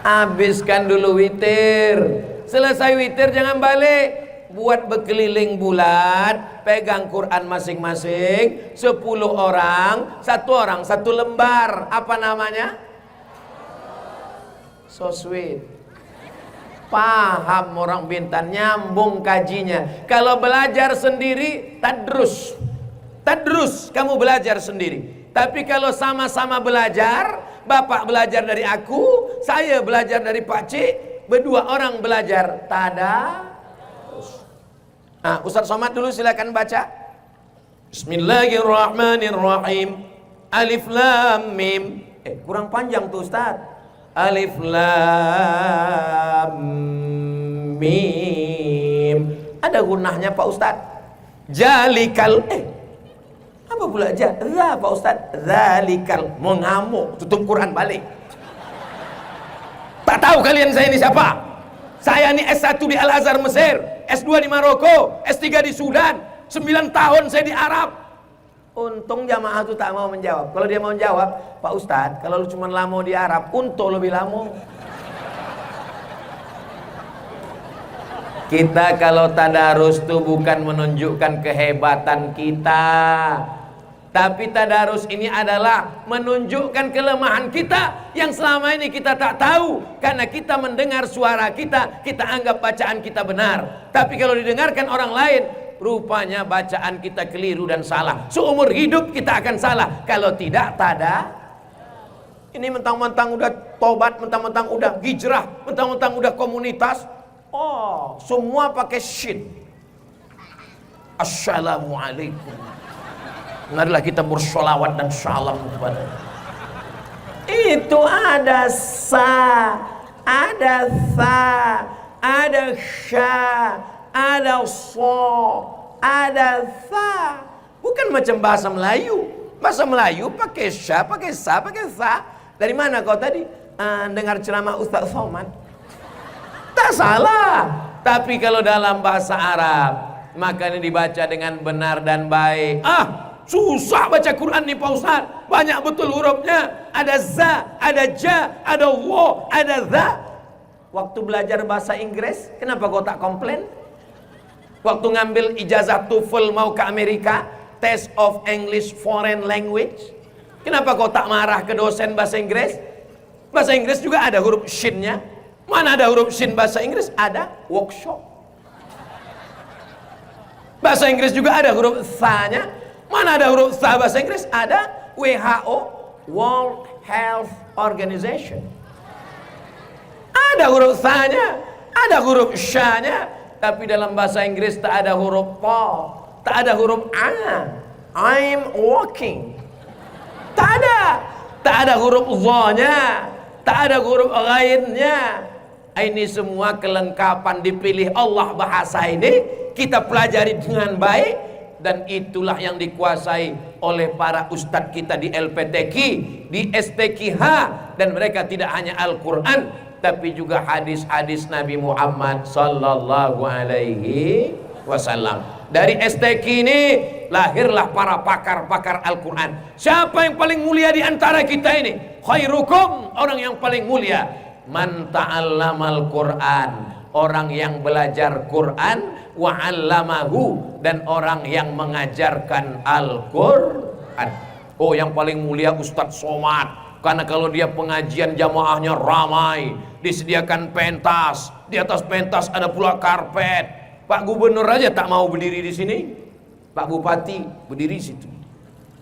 Habiskan dulu witir. Selesai witir jangan balik. Buat berkeliling bulat, pegang Quran masing-masing, 10 orang, satu lembar. Apa namanya? So sweet. Paham orang Bintan, nyambung kajinya. Kalau belajar sendiri, tadrus. Tadrus, kamu belajar sendiri. Tapi kalau sama-sama belajar, bapak belajar dari aku, saya belajar dari Pak Cik, berdua orang belajar tadarus. Nah, Ustaz Somad dulu silakan baca. Bismillahirrahmanirrahim. Alif Lam Mim. Kurang panjang tuh Ustaz. Alif Lam Mim. Ada gunahnya Pak Ustaz. Jalikal. Apa pula za Pak Ustaz? Zalikal. Mau ngamuk, tutup Quran balik. Tak tahu kalian saya ini siapa? Saya ini S1 di Al-Azhar Mesir, S2 di Maroko, S3 di Sudan, 9 tahun saya di Arab. Untung jamaah itu tak mau menjawab. Kalau dia mau menjawab, Pak Ustadz, kalau lu cuma lama di Arab, untung lebih lama. Kita kalau tadarus itu bukan menunjukkan kehebatan kita, tapi tadarus ini adalah menunjukkan kelemahan kita yang selama ini kita tak tahu. Karena kita mendengar suara kita, kita anggap bacaan kita benar. Tapi kalau didengarkan orang lain, rupanya bacaan kita keliru dan salah. Seumur hidup kita akan salah kalau tidak ini mentang-mentang udah tobat, mentang-mentang udah hijrah, mentang-mentang udah komunitas. Oh, semua pakai shit. Assalamualaikum. Marilah kita bersolawat dan salam kepada itu. Ada sa, ada tha, ada sya, ada so, ada tha. Bukan macam bahasa Melayu. Bahasa Melayu pakai sya, pakai sa, pakai tha. Dari mana kau tadi dengar ceramah Ustaz Somad? Tak salah. Tapi kalau dalam bahasa Arab, maka ini dibaca dengan benar dan baik. Susah baca Quran nih Pak Ustaz. Banyak betul hurufnya. Ada za, ada ja, ada wo, ada za. Waktu belajar bahasa Inggris, kenapa kau tak komplain? Waktu ngambil ijazah TOEFL mau ke Amerika, Test of English Foreign Language, kenapa kau tak marah ke dosen bahasa Inggris? Bahasa Inggris juga ada huruf shinnya. Mana ada huruf shin bahasa Inggris? Ada workshop. Bahasa Inggris juga ada huruf tha-nya. Mana ada huruf tha bahasa Inggris? Ada WHO, World Health Organization. Ada huruf tha-nya, ada huruf sya-nya. Tapi dalam bahasa Inggris tak ada huruf ta, tak ada huruf a. I'm walking. Tak ada huruf za-nya, tak ada huruf ghainnya. Ini semua kelengkapan dipilih Allah bahasa ini, kita pelajari dengan baik. Dan itulah yang dikuasai oleh para ustadz kita di LPTQ, di STQH. Dan mereka tidak hanya Al-Quran, tapi juga hadis-hadis Nabi Muhammad sallallahu alaihi wasallam. Dari STQ ini lahirlah para pakar-pakar Al-Quran. Siapa yang paling mulia di antara kita ini? Khairukum, orang yang paling mulia, man ta'allamal Quran, orang yang belajar Quran, wa 'allamahu, dan orang yang mengajarkan Al-Quran. Oh, yang paling mulia Ustadz Somad, karena kalau dia pengajian jamaahnya ramai, disediakan pentas, di atas pentas ada pula karpet. Pak Gubernur aja tak mau berdiri di sini, Pak Bupati berdiri di situ,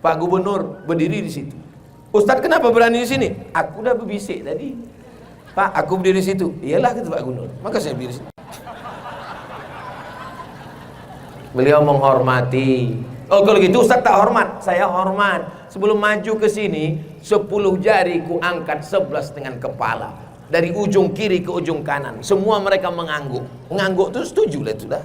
Pak Gubernur berdiri di situ. Ustadz kenapa berani di sini? Aku udah berbisik tadi, Pak, aku berdiri di situ. Iyalah kata Pak Gubernur, maka saya berdiri di situ. Beliau menghormati. Oh, kalau gitu Ustaz tak hormat, saya hormat. Sebelum maju ke sini, 10 jari ku angkat 11 dengan kepala, dari ujung kiri ke ujung kanan. Semua mereka mengangguk. Mengangguk itu setuju lah itu dah.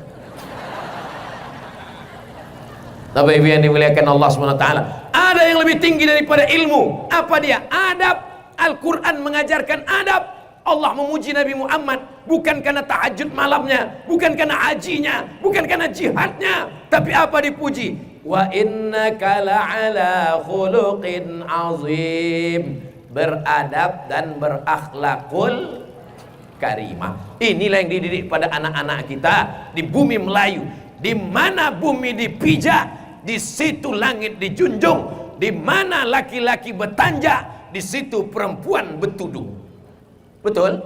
Bapak Ibu yang dimuliakan Allah SWT, ada yang lebih tinggi daripada ilmu. Apa dia? Adab. Al-Quran mengajarkan adab. Allah memuji Nabi Muhammad bukan karena tahajud malamnya, bukan karena hajinya, bukan karena jihadnya, tapi apa dipuji? Wa innaka la'ala khuluqin azim, beradab dan berakhlakul karimah. Inilah yang dididik pada anak-anak kita di bumi Melayu. Di mana bumi dipijak, di situ langit dijunjung. Di mana laki-laki bertanja, di situ perempuan bertudung. Betul?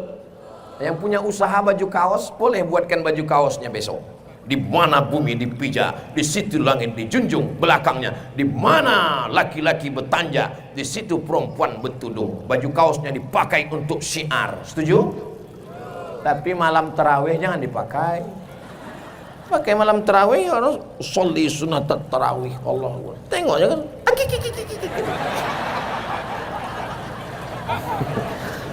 Yang punya usaha baju kaos boleh buatkan baju kaosnya besok. Di mana bumi dipijak, di situ langit dijunjung. Belakangnya, di mana laki-laki bertanja, di situ perempuan bertudung. Baju kaosnya dipakai untuk syiar. Setuju? Tapi malam tarawih jangan dipakai. Pakai malam tarawih harus sholli sunat tarawih. Allah, tengoknya kan.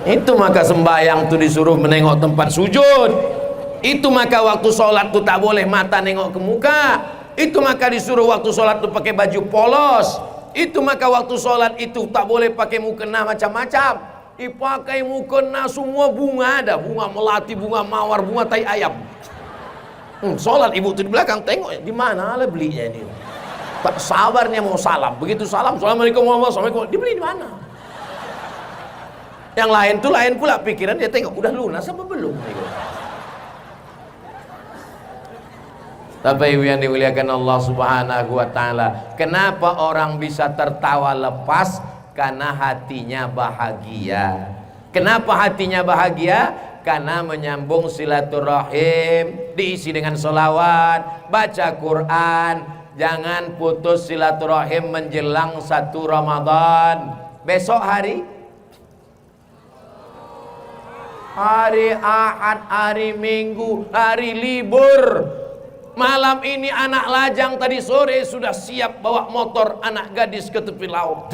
Itu maka sembahyang tuh disuruh menengok tempat sujud. Itu maka waktu sholat tuh tak boleh mata nengok ke muka. Itu maka disuruh waktu sholat tuh pakai baju polos. Itu maka waktu sholat itu tak boleh pakai mukena macam-macam. Dipakai mukena semua bunga ada. Bunga melati, bunga mawar, bunga tai ayam. Sholat ibu tuh di belakang tengok. Di mana lah belinya ini? Tak sabarnya mau salam. Begitu salam, assalamualaikum warahmatullahi wabarakatuh. Dibeli di mana? Yang lain tuh lain pula pikiran dia tengok. Udah lunas apa belum? Tapi ibu yang dimuliakan Allah Subhanahu wa Ta'ala, kenapa orang bisa tertawa lepas? Karena hatinya bahagia. Kenapa hatinya bahagia? Karena menyambung silaturahim, diisi dengan sholawat, baca Quran. Jangan putus silaturahim menjelang 1 Ramadan. Besok hari Ahad, hari Minggu, hari libur. Malam ini anak lajang tadi sore sudah siap bawa motor anak gadis ke tepi laut.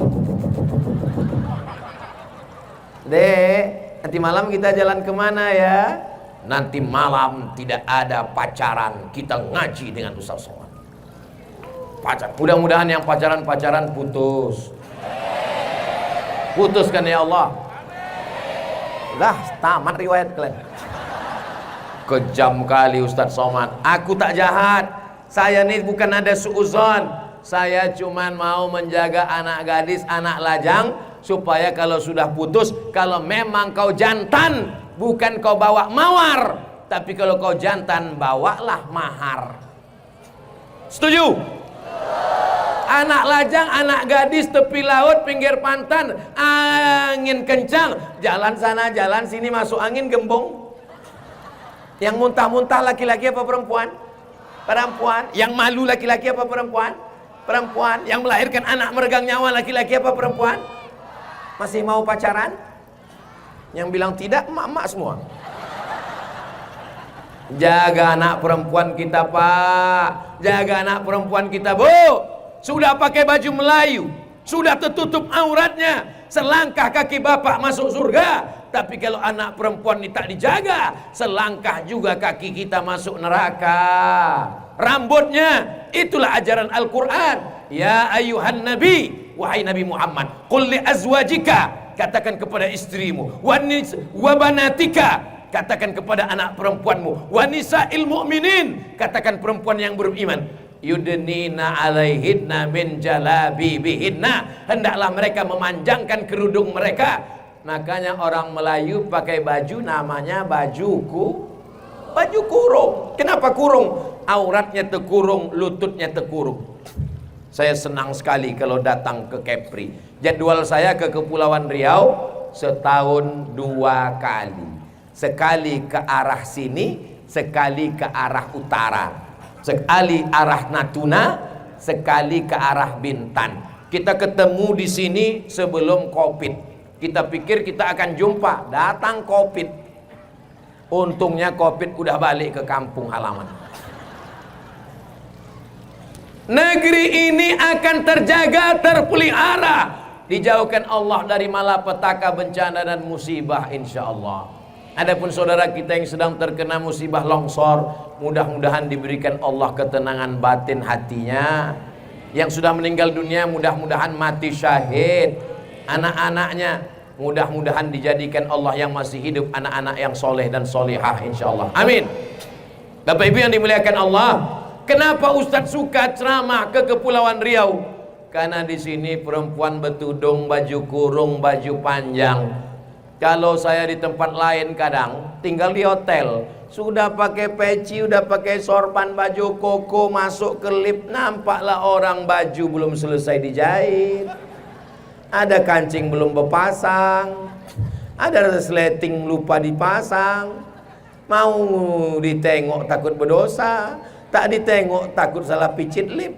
Dek, nanti malam kita jalan kemana ya? Nanti malam tidak ada pacaran, kita ngaji dengan Ustaz Somad. Pacar. Mudah-mudahan yang pacaran putus. Putuskan ya Allah. Dah tamat riwayat kalian. Kejam kali Ustaz Somad. Aku tak jahat. Saya ini bukan ada suuzon. Saya cuman mau menjaga anak gadis, anak lajang, supaya kalau sudah putus, kalau memang kau jantan, bukan kau bawa mawar, tapi kalau kau jantan, bawalah mahar. Setuju? Anak lajang, anak gadis, tepi laut, pinggir pantai, angin kencang, jalan sana, jalan sini, masuk angin gembong. Yang muntah-muntah laki-laki apa perempuan? Perempuan. Yang malu laki-laki apa perempuan? Perempuan. Yang melahirkan anak meregang nyawa laki-laki apa perempuan? Masih mau pacaran? Yang bilang tidak, emak-emak semua. Jaga anak perempuan kita, Pak. Jaga anak perempuan kita, Bu. Sudah pakai baju Melayu, sudah tertutup auratnya, selangkah kaki bapak masuk surga. Tapi kalau anak perempuan ini tak dijaga, selangkah juga kaki kita masuk neraka. Rambutnya, itulah ajaran Al-Quran. Ya ayuhan Nabi, wahai Nabi Muhammad, qul li azwajika, katakan kepada istrimu, wa banatika, katakan kepada anak perempuanmu, wa nisa'il mu'minin, katakan perempuan yang beriman, yudnina alaihinna min jalabibihinna, hendaklah mereka memanjangkan kerudung mereka. Makanya orang Melayu pakai baju namanya baju kurung. Kenapa kurung? Auratnya terkurung, lututnya terkurung. Saya senang sekali kalau datang ke Kepri. Jadwal saya ke Kepulauan Riau setahun 2 kali. Sekali ke arah sini, sekali ke arah utara. Sekali arah Natuna, sekali ke arah Bintan. Kita ketemu di sini sebelum Covid. Kita pikir kita akan jumpa, datang Covid. Untungnya Covid udah balik ke kampung halaman. Negeri ini akan terjaga, terpelihara, dijauhkan Allah dari malapetaka, bencana dan musibah, insya Allah. Adapun saudara kita yang sedang terkena musibah longsor, mudah-mudahan diberikan Allah ketenangan batin hatinya. Yang sudah meninggal dunia mudah-mudahan mati syahid. Anak-anaknya mudah-mudahan dijadikan Allah yang masih hidup anak-anak yang soleh dan solehah, insya Allah. Amin. Bapak Ibu yang dimuliakan Allah, kenapa Ustadz suka ceramah ke Kepulauan Riau? Karena di sini perempuan bertudung, baju kurung, baju panjang. Kalau saya di tempat lain kadang tinggal di hotel, sudah pakai peci, udah pakai sorban, baju koko, masuk ke lift, nampaklah orang baju belum selesai dijahit, ada kancing belum berpasang, ada resleting lupa dipasang. Mau ditengok takut berdosa, tak ditengok takut salah picit lift.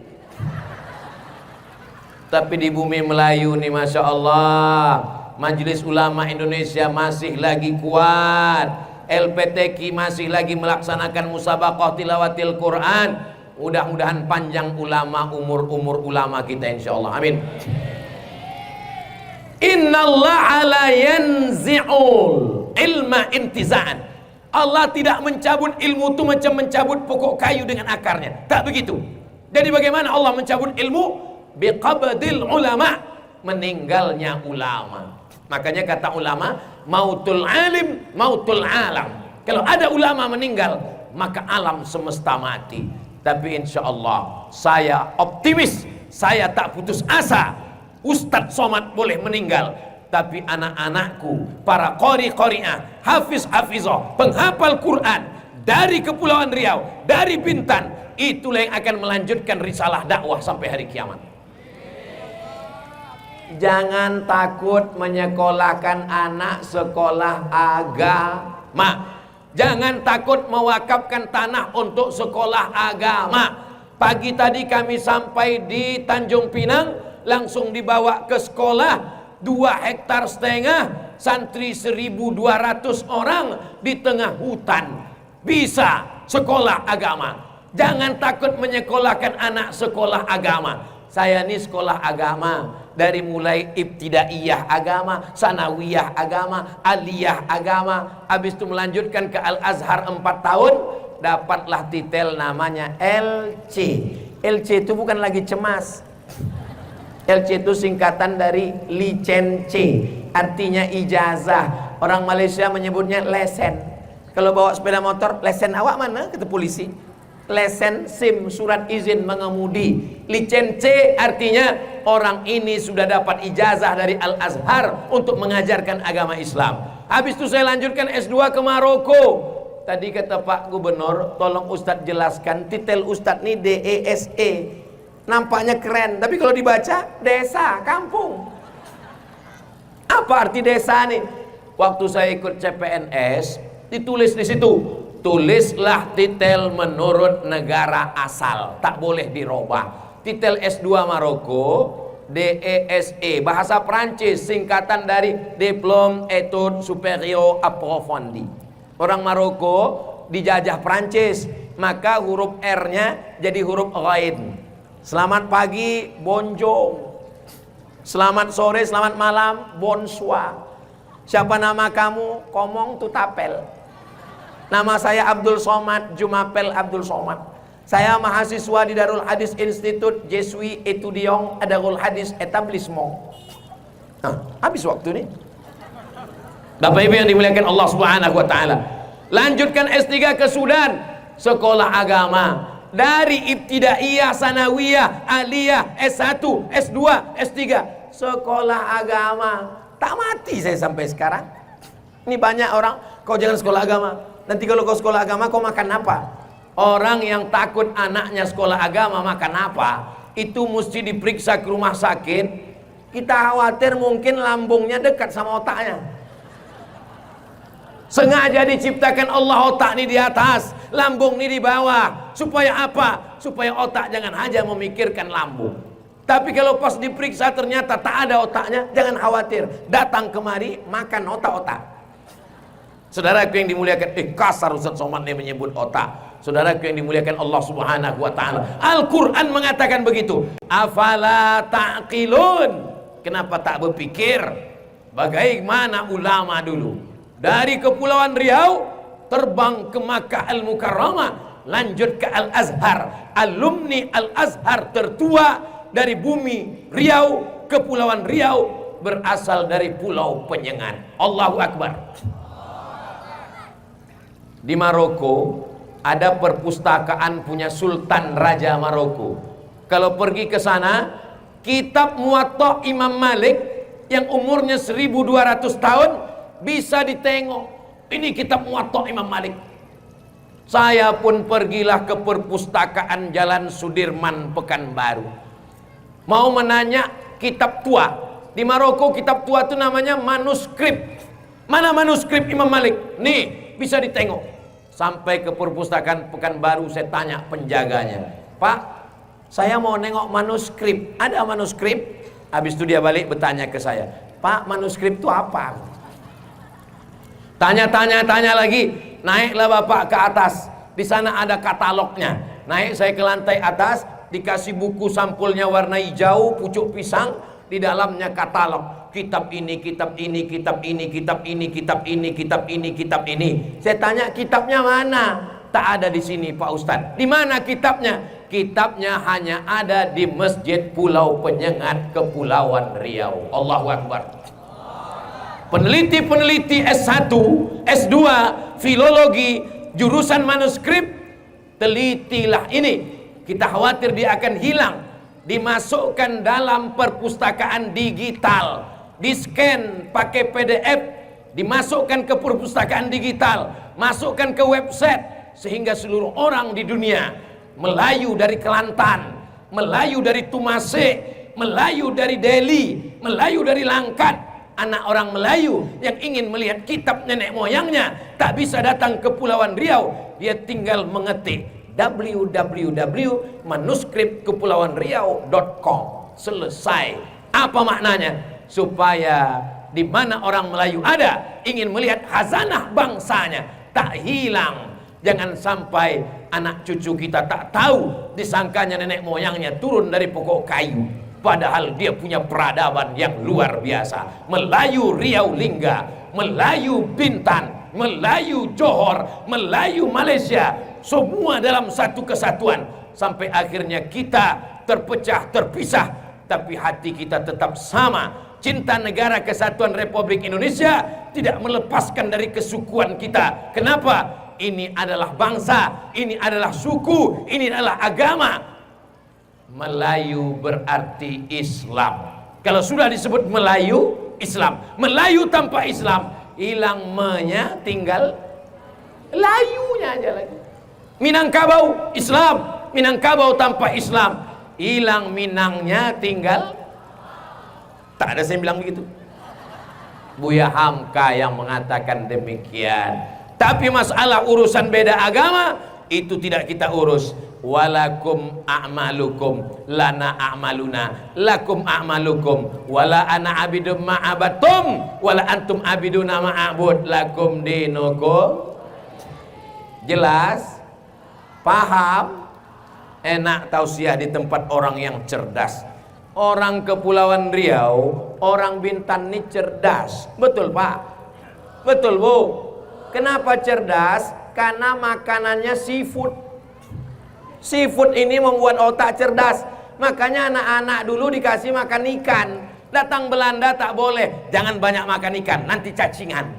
Tapi di bumi Melayu nih, Masya Allah, Majelis Ulama Indonesia masih lagi kuat, LPTQ masih lagi melaksanakan musabaqah tilawatil Quran. Mudah-mudahan panjang ulama, umur ulama kita, insya Allah, amin. Innallaha la yanzi'ul ilma intiza'an. Allah tidak mencabut ilmu itu macam mencabut pokok kayu dengan akarnya, tak begitu. Jadi bagaimana Allah mencabut ilmu? Biqabdil ulama, meninggalnya ulama. Makanya kata ulama, mautul alim, mautul alam. Kalau ada ulama meninggal, maka alam semesta mati. Tapi insya Allah saya optimis, saya tak putus asa. Ustadz Somad boleh meninggal, tapi anak-anakku, para qori-qori'ah, hafiz-hafizah, penghafal Quran dari Kepulauan Riau, dari Bintan, itulah yang akan melanjutkan risalah dakwah sampai hari kiamat. Jangan takut menyekolahkan anak sekolah agama. Jangan takut mewakafkan tanah untuk sekolah agama. Pagi tadi kami sampai di Tanjung Pinang, langsung dibawa ke sekolah 2,5 hektar, santri 1.200 orang di tengah hutan, bisa sekolah agama. Jangan takut menyekolahkan anak sekolah agama. Saya ini sekolah agama, dari mulai ibtidaiyah agama, sanawiyah agama, aliyah agama, habis itu melanjutkan ke Al-Azhar 4 tahun, dapatlah titel namanya LC. LC itu bukan lagi cemas. LC itu singkatan dari licensi, artinya ijazah. Orang Malaysia menyebutnya lesen. Kalau bawa sepeda motor, lesen awak mana? Kata polisi. Lesen SIM, surat izin mengemudi. Licensi artinya orang ini sudah dapat ijazah dari Al-Azhar untuk mengajarkan agama Islam. Habis itu saya lanjutkan S2 ke Maroko. Tadi kata Pak Gubernur, tolong Ustadz jelaskan, titel Ustadz ini DESE. Nampaknya keren, tapi kalau dibaca desa, kampung. Apa arti desa nih? Waktu saya ikut CPNS, ditulis di situ, tulislah titel menurut negara asal, tak boleh dirubah. Titel S2 Maroko, DESE, bahasa Prancis, singkatan dari Diplôme Études Supérieures Approfondies. Orang Maroko dijajah Prancis, maka huruf R-nya jadi huruf Ghain. Selamat pagi, bonjour. Selamat sore, selamat malam, bonsoir. Siapa nama kamu? Komong Tutapel. Nama saya Abdul Somad, Jumapel Abdul Somad. Saya mahasiswa di Darul Hadis Institute, Je suis étudiant à Darul Hadis Etablissement. Nah, habis waktu nih. Bapak Ibu yang dimuliakan Allah Subhanahu wa taala. Lanjutkan S3 ke Sudan, sekolah agama. Dari ibtidaiyah, sanawiyah, aliyah, S1, S2, S3, sekolah agama. Tak mati saya sampai sekarang. Ini banyak orang, kau jangan sekolah agama, nanti kalau kau sekolah agama kau makan apa? Orang yang takut anaknya sekolah agama makan apa, itu mesti diperiksa ke rumah sakit. Kita khawatir mungkin lambungnya dekat sama otaknya. Sengaja diciptakan Allah otak ini di atas, lambung ini di bawah. Supaya apa? Supaya otak jangan hanya memikirkan lambung. Tapi kalau pas diperiksa ternyata tak ada otaknya, jangan khawatir. Datang kemari makan otak-otak. Saudaraku yang dimuliakan, kasar Ustaz Somad ini menyebut otak. Saudaraku yang dimuliakan Allah Subhanahu wa taala. Al-Qur'an mengatakan begitu. Afala taqilun? Kenapa tak berpikir? Bagaimana ulama dulu? Dari Kepulauan Riau terbang ke Makkah Al-Mukarramah, lanjut ke Al-Azhar. Alumni Al-Azhar tertua dari bumi Riau, Kepulauan Riau, berasal dari Pulau Penyengat. Allahu Akbar. Di Maroko ada perpustakaan punya Sultan Raja Maroko. Kalau pergi ke sana, kitab Muwatta Imam Malik yang umurnya 1200 tahun bisa ditengok. Ini kitab Muwatta Imam Malik. Saya pun pergilah ke perpustakaan Jalan Sudirman Pekanbaru, mau menanya kitab tua. Di Maroko kitab tua itu namanya manuskrip. Mana manuskrip Imam Malik? Nih, bisa ditengok. Sampai ke perpustakaan Pekanbaru, saya tanya penjaganya, Pak, saya mau nengok manuskrip. Ada manuskrip? Habis itu dia balik bertanya ke saya, Pak, manuskrip itu apa? Tanya lagi. Naiklah bapak ke atas. Di sana ada katalognya. Naik saya ke lantai atas, dikasih buku sampulnya warna hijau, pucuk pisang. Di dalamnya katalog. Kitab ini, kitab ini, kitab ini, kitab ini, kitab ini, kitab ini, kitab ini. Saya tanya, kitabnya mana? Tak ada di sini Pak Ustadz. Di mana kitabnya? Kitabnya hanya ada di Masjid Pulau Penyengat, Kepulauan Riau. Allahu Akbar. Peneliti-peneliti S1, S2, filologi, jurusan manuskrip, telitilah ini. Kita khawatir dia akan hilang. Dimasukkan dalam perpustakaan digital, di-scan pakai PDF, dimasukkan ke perpustakaan digital, masukkan ke website, sehingga seluruh orang di dunia, Melayu dari Kelantan, Melayu dari Tumasek, Melayu dari Delhi, Melayu dari Langkat, anak orang Melayu yang ingin melihat kitab nenek moyangnya tak bisa datang ke Kepulauan Riau, dia tinggal mengetik www.manuskripkepulauanriau.com. Selesai. Apa maknanya? Supaya di mana orang Melayu ada, ingin melihat khazanah bangsanya tak hilang. Jangan sampai anak cucu kita tak tahu, disangkanya nenek moyangnya turun dari pokok kayu, padahal dia punya peradaban yang luar biasa. Melayu Riau Lingga, Melayu Bintan, Melayu Johor, Melayu Malaysia, semua dalam satu kesatuan. Sampai akhirnya kita terpecah, terpisah, tapi hati kita tetap sama. Cinta negara kesatuan Republik Indonesia tidak melepaskan dari kesukuan kita. Kenapa? Ini adalah bangsa, ini adalah suku, ini adalah agama. Melayu berarti Islam. Kalau sudah disebut Melayu, Islam. Melayu tanpa Islam, hilang me-nya, tinggal layunya aja lagi. Minangkabau, Islam. Minangkabau tanpa Islam, hilang Minangnya, tinggal. Tak ada saya bilang begitu. Buya Hamka yang mengatakan demikian. Tapi masalah urusan beda agama itu tidak kita urus. Walakum a'malukum lana a'maluna lakum a'malukum wala ana abidum ma'abatum wala antum abiduna ma'abud lakum dinukum. Jelas? Paham? Enak tausiah di tempat orang yang cerdas. Orang Kepulauan Riau, orang Bintan ini cerdas. Betul Pak? Betul Bu? Kenapa cerdas? Karena makanannya seafood. Seafood ini membuat otak cerdas. Makanya anak-anak dulu dikasih makan ikan. Datang Belanda tak boleh, jangan banyak makan ikan, nanti cacingan.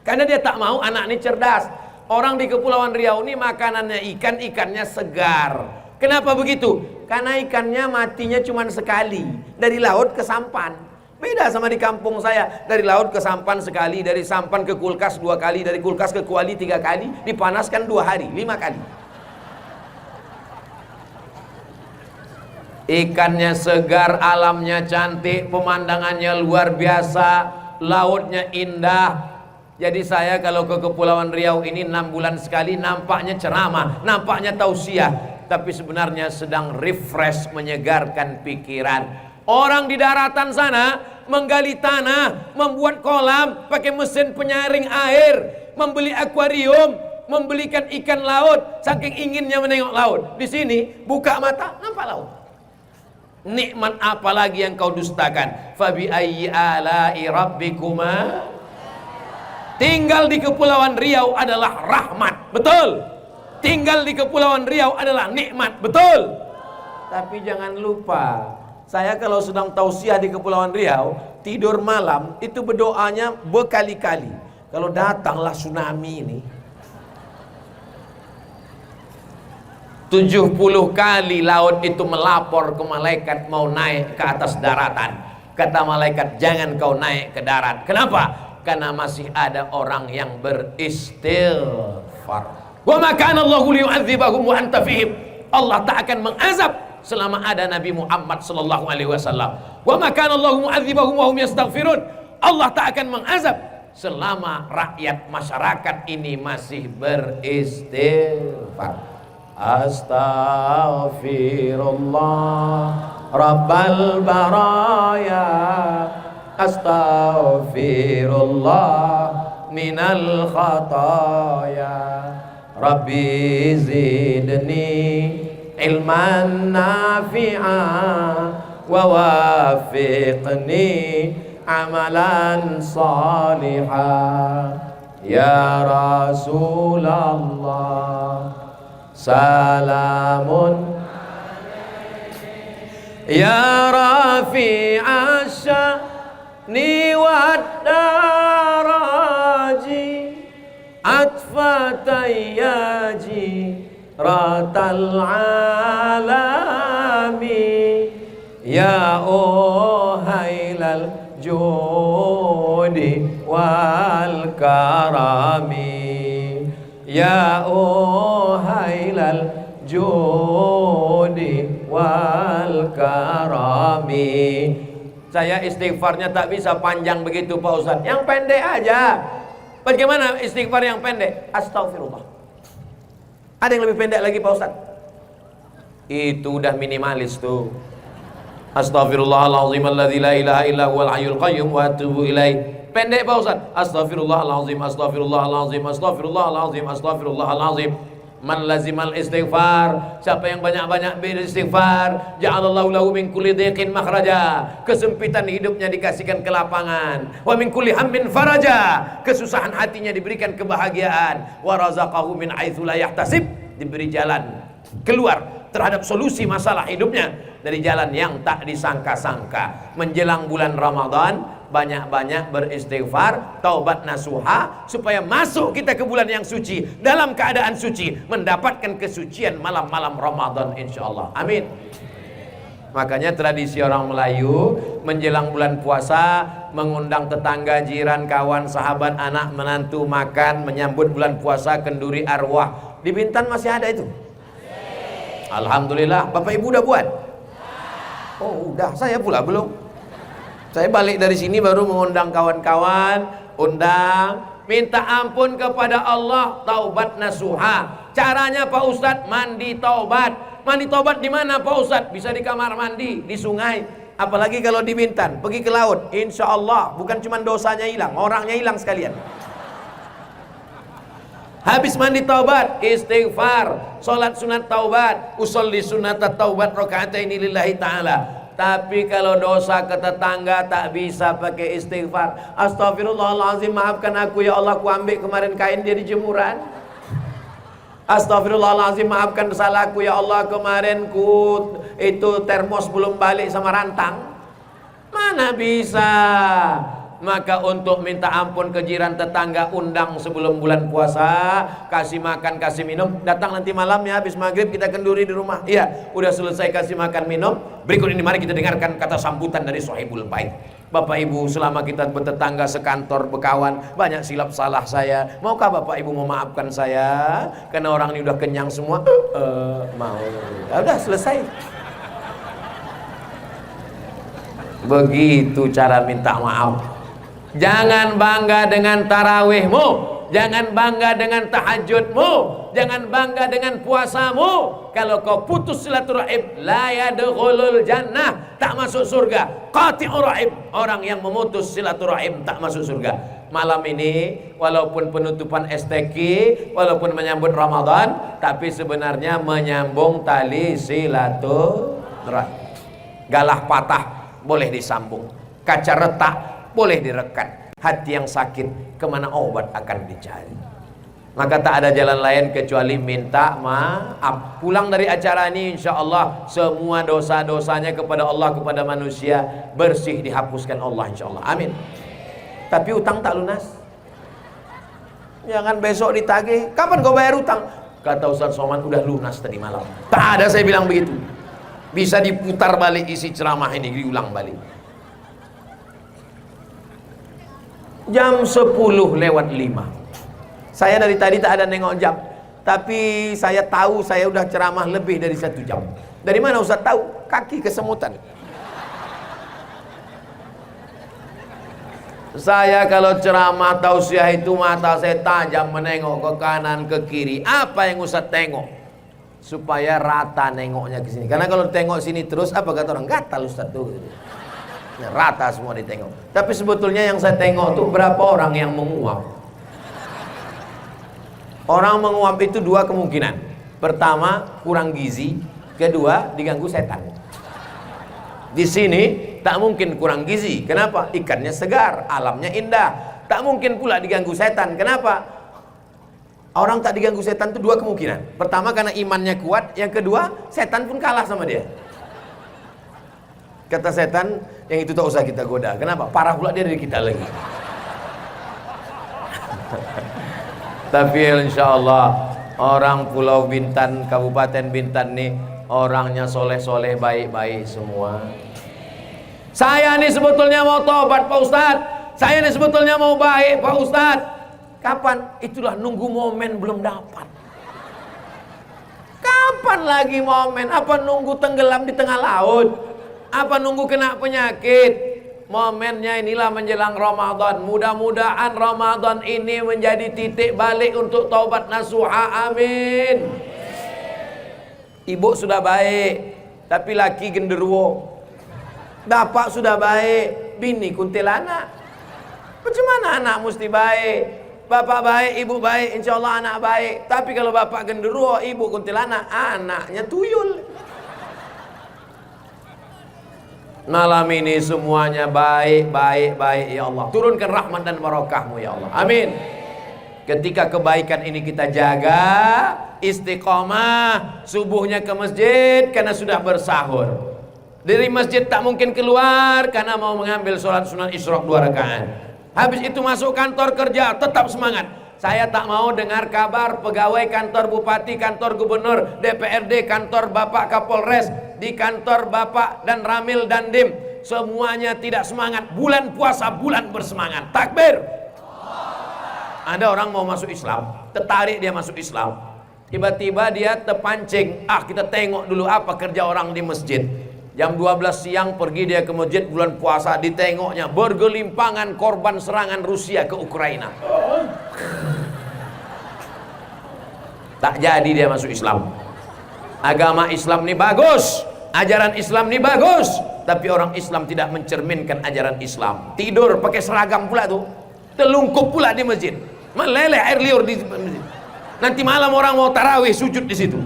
Karena dia tak mau anak ini cerdas. Orang di Kepulauan Riau ini makanannya ikan, ikannya segar. Kenapa begitu? Karena ikannya matinya cuma sekali, dari laut ke sampan. Beda sama di kampung saya, dari laut ke sampan sekali, dari sampan ke kulkas 2 kali, dari kulkas ke kuali 3 kali, dipanaskan 2 hari, 5 kali. Ikannya segar, alamnya cantik, pemandangannya luar biasa, lautnya indah. Jadi saya kalau ke Kepulauan Riau ini 6 bulan sekali, nampaknya ceramah, nampaknya tausiah, tapi sebenarnya sedang refresh, menyegarkan pikiran. Orang di daratan sana menggali tanah, membuat kolam, pakai mesin penyaring air, membeli akuarium, membelikan ikan laut, saking inginnya menengok laut. Di sini buka mata, nampak laut. Nikmat apa lagi yang kau dustakan? Fabi ayyi ala'i rabbikuma. Tinggal di Kepulauan Riau adalah rahmat, betul. Tinggal di Kepulauan Riau adalah nikmat, betul. Tapi jangan lupa, saya kalau sedang tausiah di Kepulauan Riau, tidur malam itu berdoanya berkali-kali. Kalau datanglah tsunami ini, 70 kali laut itu melapor ke malaikat mau naik ke atas daratan. Kata malaikat, jangan kau naik ke darat. Kenapa? karena masih ada orang yang beristighfar. Wa ma kana Allahu liyu'adzibahum wa anta fihim. Allah tak akan mengazab selama ada Nabi Muhammad sallallahu alaihi wasallam. Wa ma kana Allahu mu'adzibahum wa hum yastaghfirun. Allah tak akan mengazab selama rakyat masyarakat ini masih beristighfar. Astaghfirullah Rabbal baraya, astaghfirullah minal khataya, Rabbi zidni ilman nafi'a wa wafiqni amalan salihah. Ya Rasulullah salamun ya rafi'a sya'ni wad daraji atfatayyaji ratal alami ya uhailal judi wal karami ya uhailal judi wal karami. Saya istighfarnya tak bisa panjang begitu Pak Ustadz, yang pendek aja. Bagaimana istighfar yang pendek? Astagfirullah. Ada yang lebih pendek lagi Pak Ustadz? Itu udah minimalis tuh. Astaghfirullahaladzim alladzi la ilaha illa huwal hayyul qayyum wa atubu ilaih. Pendek Pak Ustadz. Astaghfirullahaladzim, astaghfirullahaladzim, astaghfirullahaladzim, astaghfirullahaladzim. Man lazimal istighfar, siapa yang banyak-banyak beristighfar, ja'alallahu lahu min kulli dhiqin makhraja, kesempitan hidupnya dikasihkan kelapangan, wa min kulli hammin faraja, kesusahan hatinya diberikan kebahagiaan, wa razaqahu min haitsu la yahtasib, diberi jalan keluar terhadap solusi masalah hidupnya dari jalan yang tak disangka-sangka. Menjelang bulan Ramadan, banyak-banyak beristighfar, taubat nasuha, supaya masuk kita ke bulan yang suci dalam keadaan suci, mendapatkan kesucian malam-malam Ramadan insyaallah. Amin. Makanya tradisi orang Melayu menjelang bulan puasa mengundang tetangga, jiran, kawan, sahabat, anak, menantu makan menyambut bulan puasa, kenduri arwah. Di Bintan masih ada itu? Alhamdulillah. Bapak Ibu udah buat? Oh udah, saya pula belum. Saya balik dari sini baru mengundang kawan-kawan, undang, minta ampun kepada Allah, taubat nasuha. Caranya Pak Ustadz, mandi taubat. Mandi taubat di mana Pak Ustadz? Bisa di kamar mandi, di sungai. Apalagi kalau di Bintan, pergi ke laut. Insya Allah, bukan cuma dosanya hilang, orangnya hilang sekalian. Habis mandi taubat, istighfar, sholat sunat taubat, usolli sunat taubat rakaataini lillahi ta'ala. Tapi kalau dosa ke tetangga tak bisa pakai istighfar. Astaghfirullahaladzim, maafkan aku ya Allah, ku ambil kemarin kain dia di jemuran. Astaghfirullahaladzim, maafkan salahku ya Allah, kemarin ku itu termos belum balik sama rantang. Mana bisa. Maka untuk minta ampun ke jiran tetangga, undang sebelum bulan puasa, kasih makan, kasih minum. Datang nanti malam ya, habis maghrib kita kenduri di rumah. Iya, udah selesai kasih makan minum. Berikut ini mari kita dengarkan kata sambutan dari Sohibul Bait. Bapak Ibu, selama kita bertetangga, sekantor, berkawan, banyak silap salah saya. Maukah Bapak Ibu memaafkan saya? Karena orang ini udah kenyang semua. Mau. Udah selesai. Begitu cara minta maaf. Jangan bangga dengan tarawihmu, jangan bangga dengan tahajudmu, jangan bangga dengan puasamu. Kalau kau putus silaturahim, la yadkhulul jannah, tak masuk surga. Qati'ur rahim, orang yang memutus silaturahim tak masuk surga. Malam ini walaupun penutupan STQ, walaupun menyambut Ramadan, tapi sebenarnya menyambung tali silaturahim. Galah patah boleh disambung, kaca retak boleh direkat, hati yang sakit kemana obat akan dicari. Maka tak ada jalan lain kecuali minta maaf. Pulang dari acara ini insya Allah semua dosa-dosanya kepada Allah, kepada manusia bersih, dihapuskan Allah insya Allah. Amin. Tapi utang tak lunas, jangan besok ditagih. Kapan kau bayar utang? Kata Ustaz Somad, udah lunas tadi malam. Tak ada saya bilang begitu. Bisa diputar balik isi ceramah ini, diulang balik. Jam 10:05. Saya dari tadi tak ada nengok jam, tapi saya tahu saya udah ceramah lebih dari 1 jam. Dari mana Ustaz tahu? Kaki kesemutan. Saya kalau ceramah tausiah itu mata saya tajam menengok ke kanan ke kiri. Apa yang Ustaz tengok? Supaya rata nengoknya ke sini. Karena kalau tengok sini terus, apa kata orang? Gatal Ustaz tuh. Rata semua ditengok. Tapi sebetulnya yang saya tengok tuh berapa orang yang menguap. Orang menguap itu 2 kemungkinan. Pertama, kurang gizi. Kedua, diganggu setan. Di sini tak mungkin kurang gizi. Kenapa? Ikannya segar, alamnya indah. Tak mungkin pula diganggu setan. Kenapa? Orang tak diganggu setan itu 2 kemungkinan. Pertama, karena imannya kuat. Yang kedua, setan pun kalah sama dia. Kata setan, yang itu tak usah kita goda. Kenapa? Parah pula dia dari kita lagi. Tapi insya Allah orang Pulau Bintan, Kabupaten Bintan nih orangnya soleh-soleh, baik-baik semua. Saya nih sebetulnya mau tobat Pak Ustadz. Saya nih sebetulnya mau baik Pak Ustadz. Kapan? Itulah nunggu momen belum dapat. Kapan lagi momen? Apa nunggu tenggelam di tengah laut? Apa nunggu kena penyakit? Momennya inilah menjelang Ramadan. Mudah-mudahan Ramadan ini menjadi titik balik untuk taubat nasuha. Amin. Ibu sudah baik, tapi laki genderuwo. Bapak sudah baik, bini kuntilanak. Bagaimana anak mesti baik? Bapak baik, ibu baik, insya Allah anak baik. Tapi kalau bapak genderuwo, ibu kuntilanak, anaknya tuyul. Malam ini semuanya baik, baik, baik ya Allah. Turunkan rahmat dan barakahmu ya Allah. Amin. Ketika kebaikan ini kita jaga, istiqomah, subuhnya ke masjid karena sudah bersahur. Dari masjid tak mungkin keluar karena mau mengambil sholat sunnah isyraq 2 rakaat. Habis itu masuk kantor kerja, tetap semangat. Saya tak mau dengar kabar pegawai kantor bupati, kantor gubernur, DPRD, kantor Bapak Kapolres, di kantor Bapak dan Ramil dan Dim, semuanya tidak semangat. Bulan puasa, bulan bersemangat. Takbir. Ada orang mau masuk Islam, tertarik dia masuk Islam. Tiba-tiba dia terpancing, kita tengok dulu apa kerja orang di masjid. Jam 12 siang pergi dia ke masjid bulan puasa, ditengoknya bergelimpangan korban serangan Rusia ke Ukraina. Tak jadi dia masuk Islam. Agama Islam ini bagus, ajaran Islam ini bagus, tapi orang Islam tidak mencerminkan ajaran Islam. Tidur pakai seragam pula tuh, telungkup pula di masjid, meleleh air liur di masjid. Nanti malam orang mau tarawih sujud di situ.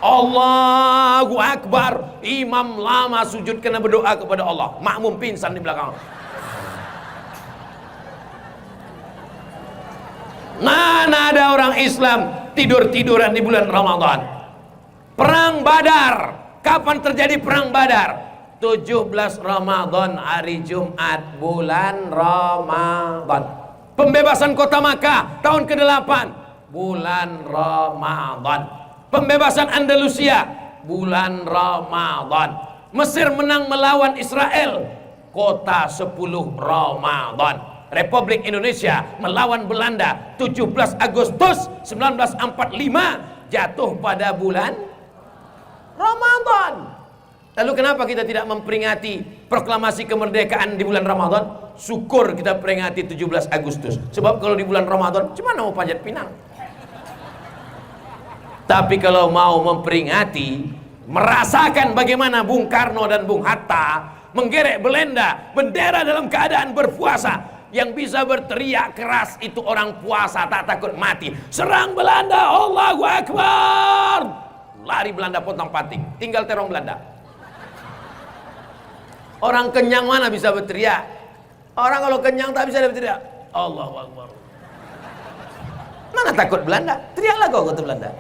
Allahu Akbar, imam lama sujud karena berdoa kepada Allah, makmum pingsan di belakang. Mana ada orang Islam tidur-tiduran di bulan Ramadan? Perang Badar, kapan terjadi perang Badar? 17 Ramadan, hari Jumat, bulan Ramadan. Pembebasan kota Makkah tahun ke-8, bulan Ramadan. Pembebasan Andalusia, bulan Ramadan. Mesir menang melawan Israel, kota 10 Ramadan. Republik Indonesia melawan Belanda 17 Agustus 1945, jatuh pada bulan Ramadan. Lalu kenapa kita tidak memperingati proklamasi kemerdekaan di bulan Ramadan? Syukur kita peringati 17 Agustus. Sebab kalau di bulan Ramadan, gimana mau panjat pinang? Tapi kalau mau memperingati, merasakan bagaimana Bung Karno dan Bung Hatta menggerek Belanda, bendera dalam keadaan berpuasa. Yang bisa berteriak keras itu orang puasa, tak takut mati. Serang Belanda, Allahu Akbar. Lari Belanda potong panting, tinggal terong Belanda. Orang kenyang mana bisa berteriak? Orang kalau kenyang tak bisa berteriak Allahu Akbar. Mana takut Belanda? Teriaklah kau kata Belanda.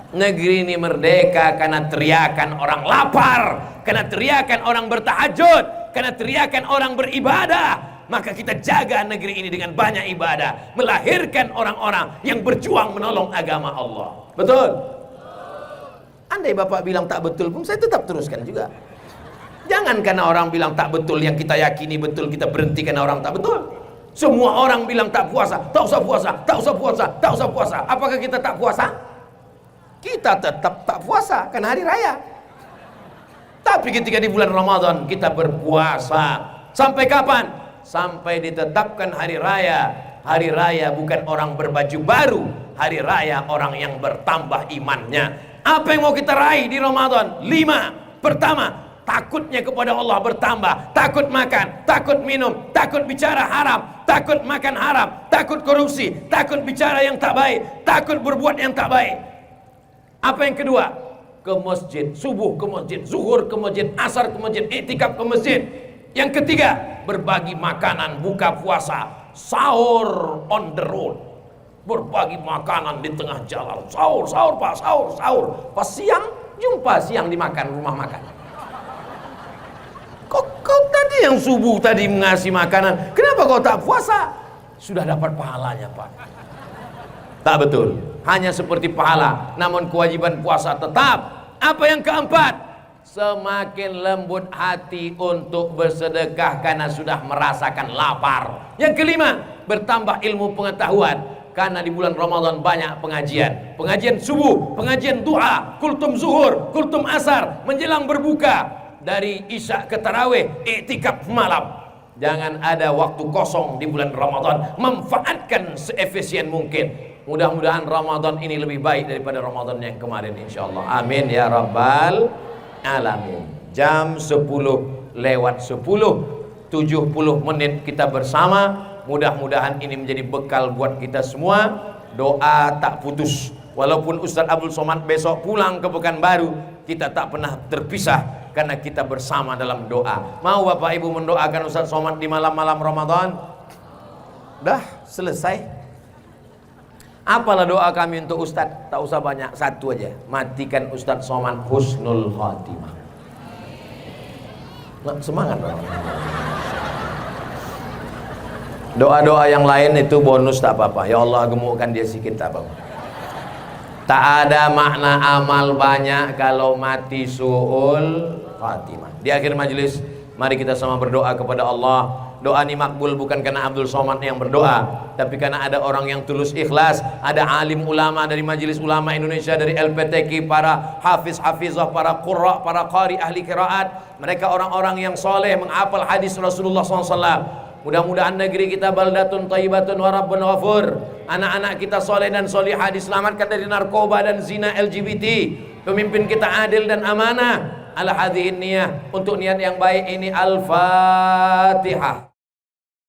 Negeri ini merdeka karena teriakan orang lapar, karena teriakan orang bertahajud, karena teriakan orang beribadah. Maka kita jaga negeri ini dengan banyak ibadah, melahirkan orang-orang yang berjuang menolong agama Allah. Betul? Andai Bapak bilang tak betul pun saya tetap teruskan juga. Jangan karena orang bilang tak betul yang kita yakini betul kita berhenti karena orang tak betul. Semua orang bilang tak puasa, tak usah puasa, tak usah puasa, tak usah puasa. Apakah kita tak puasa? Kita tetap tak puasa, kan hari raya. Tapi ketika di bulan Ramadan kita berpuasa. Sampai kapan? Sampai ditetapkan hari raya. Hari raya bukan orang berbaju baru, hari raya orang yang bertambah imannya. Apa yang mau kita raih di Ramadan? 5. Pertama, takutnya kepada Allah bertambah. Takut makan, takut minum, takut bicara haram, takut makan haram, takut korupsi, takut bicara yang tak baik, takut berbuat yang tak baik. Apa yang kedua? Ke masjid, subuh ke masjid, zuhur ke masjid, asar ke masjid, iktikaf ke masjid. Yang ketiga, berbagi makanan buka puasa, sahur on the road. Berbagi makanan di tengah jalan. Sahur, sahur Pak, sahur, sahur. Pas siang, jumpa siang dimakan rumah makan. Kau tadi yang subuh tadi mengasih makanan, kenapa kau tak puasa? Sudah dapat pahalanya Pak. Tak betul. Hanya seperti pahala, namun kewajiban puasa tetap. Apa yang keempat? Semakin lembut hati untuk bersedekah karena sudah merasakan lapar. Yang kelima, bertambah ilmu pengetahuan karena di bulan Ramadan banyak pengajian. Pengajian subuh, pengajian duha, kultum zuhur, kultum asar, menjelang berbuka, dari isya ke tarawih, iktikaf malam. Jangan ada waktu kosong di bulan Ramadan. Manfaatkan seefisien mungkin. Mudah-mudahan Ramadan ini lebih baik daripada Ramadan yang kemarin insyaallah. Amin ya rabbal alamin. Jam 10 lewat 10, 70 menit kita bersama. Mudah-mudahan ini menjadi bekal buat kita semua. Doa tak putus. Walaupun Ustaz Abdul Somad besok pulang ke Pekanbaru, kita tak pernah terpisah karena kita bersama dalam doa. Mau Bapak Ibu mendoakan Ustaz Somad di malam-malam Ramadan? Dah selesai. Apalah doa kami untuk Ustaz? Tak usah banyak, satu aja. Matikan Ustaz Somad husnul khatimah. Semangat dong. Doa-doa yang lain itu bonus tak apa-apa. Ya Allah gemukkan dia sikit tak apa-apa. Tak ada makna amal banyak kalau mati su'ul khatimah. Di akhir majelis, mari kita sama berdoa kepada Allah. Doa ini makbul bukan karena Abdul Somad yang berdoa, tapi karena ada orang yang tulus ikhlas. Ada alim ulama dari Majelis Ulama Indonesia, dari LPTQ, para hafiz hafizah, para qurra, para qari ahli qiraat. Mereka orang-orang yang soleh menghafal hadis Rasulullah SAW. Mudah-mudahan negeri kita baldatun thayyibatun wa rabbun ghafur. Anak-anak kita soleh dan solihah diselamatkan dari narkoba dan zina LGBT. Pemimpin kita adil dan amanah. Ala hadhihi niyah, untuk niat yang baik ini. Al-Fatihah.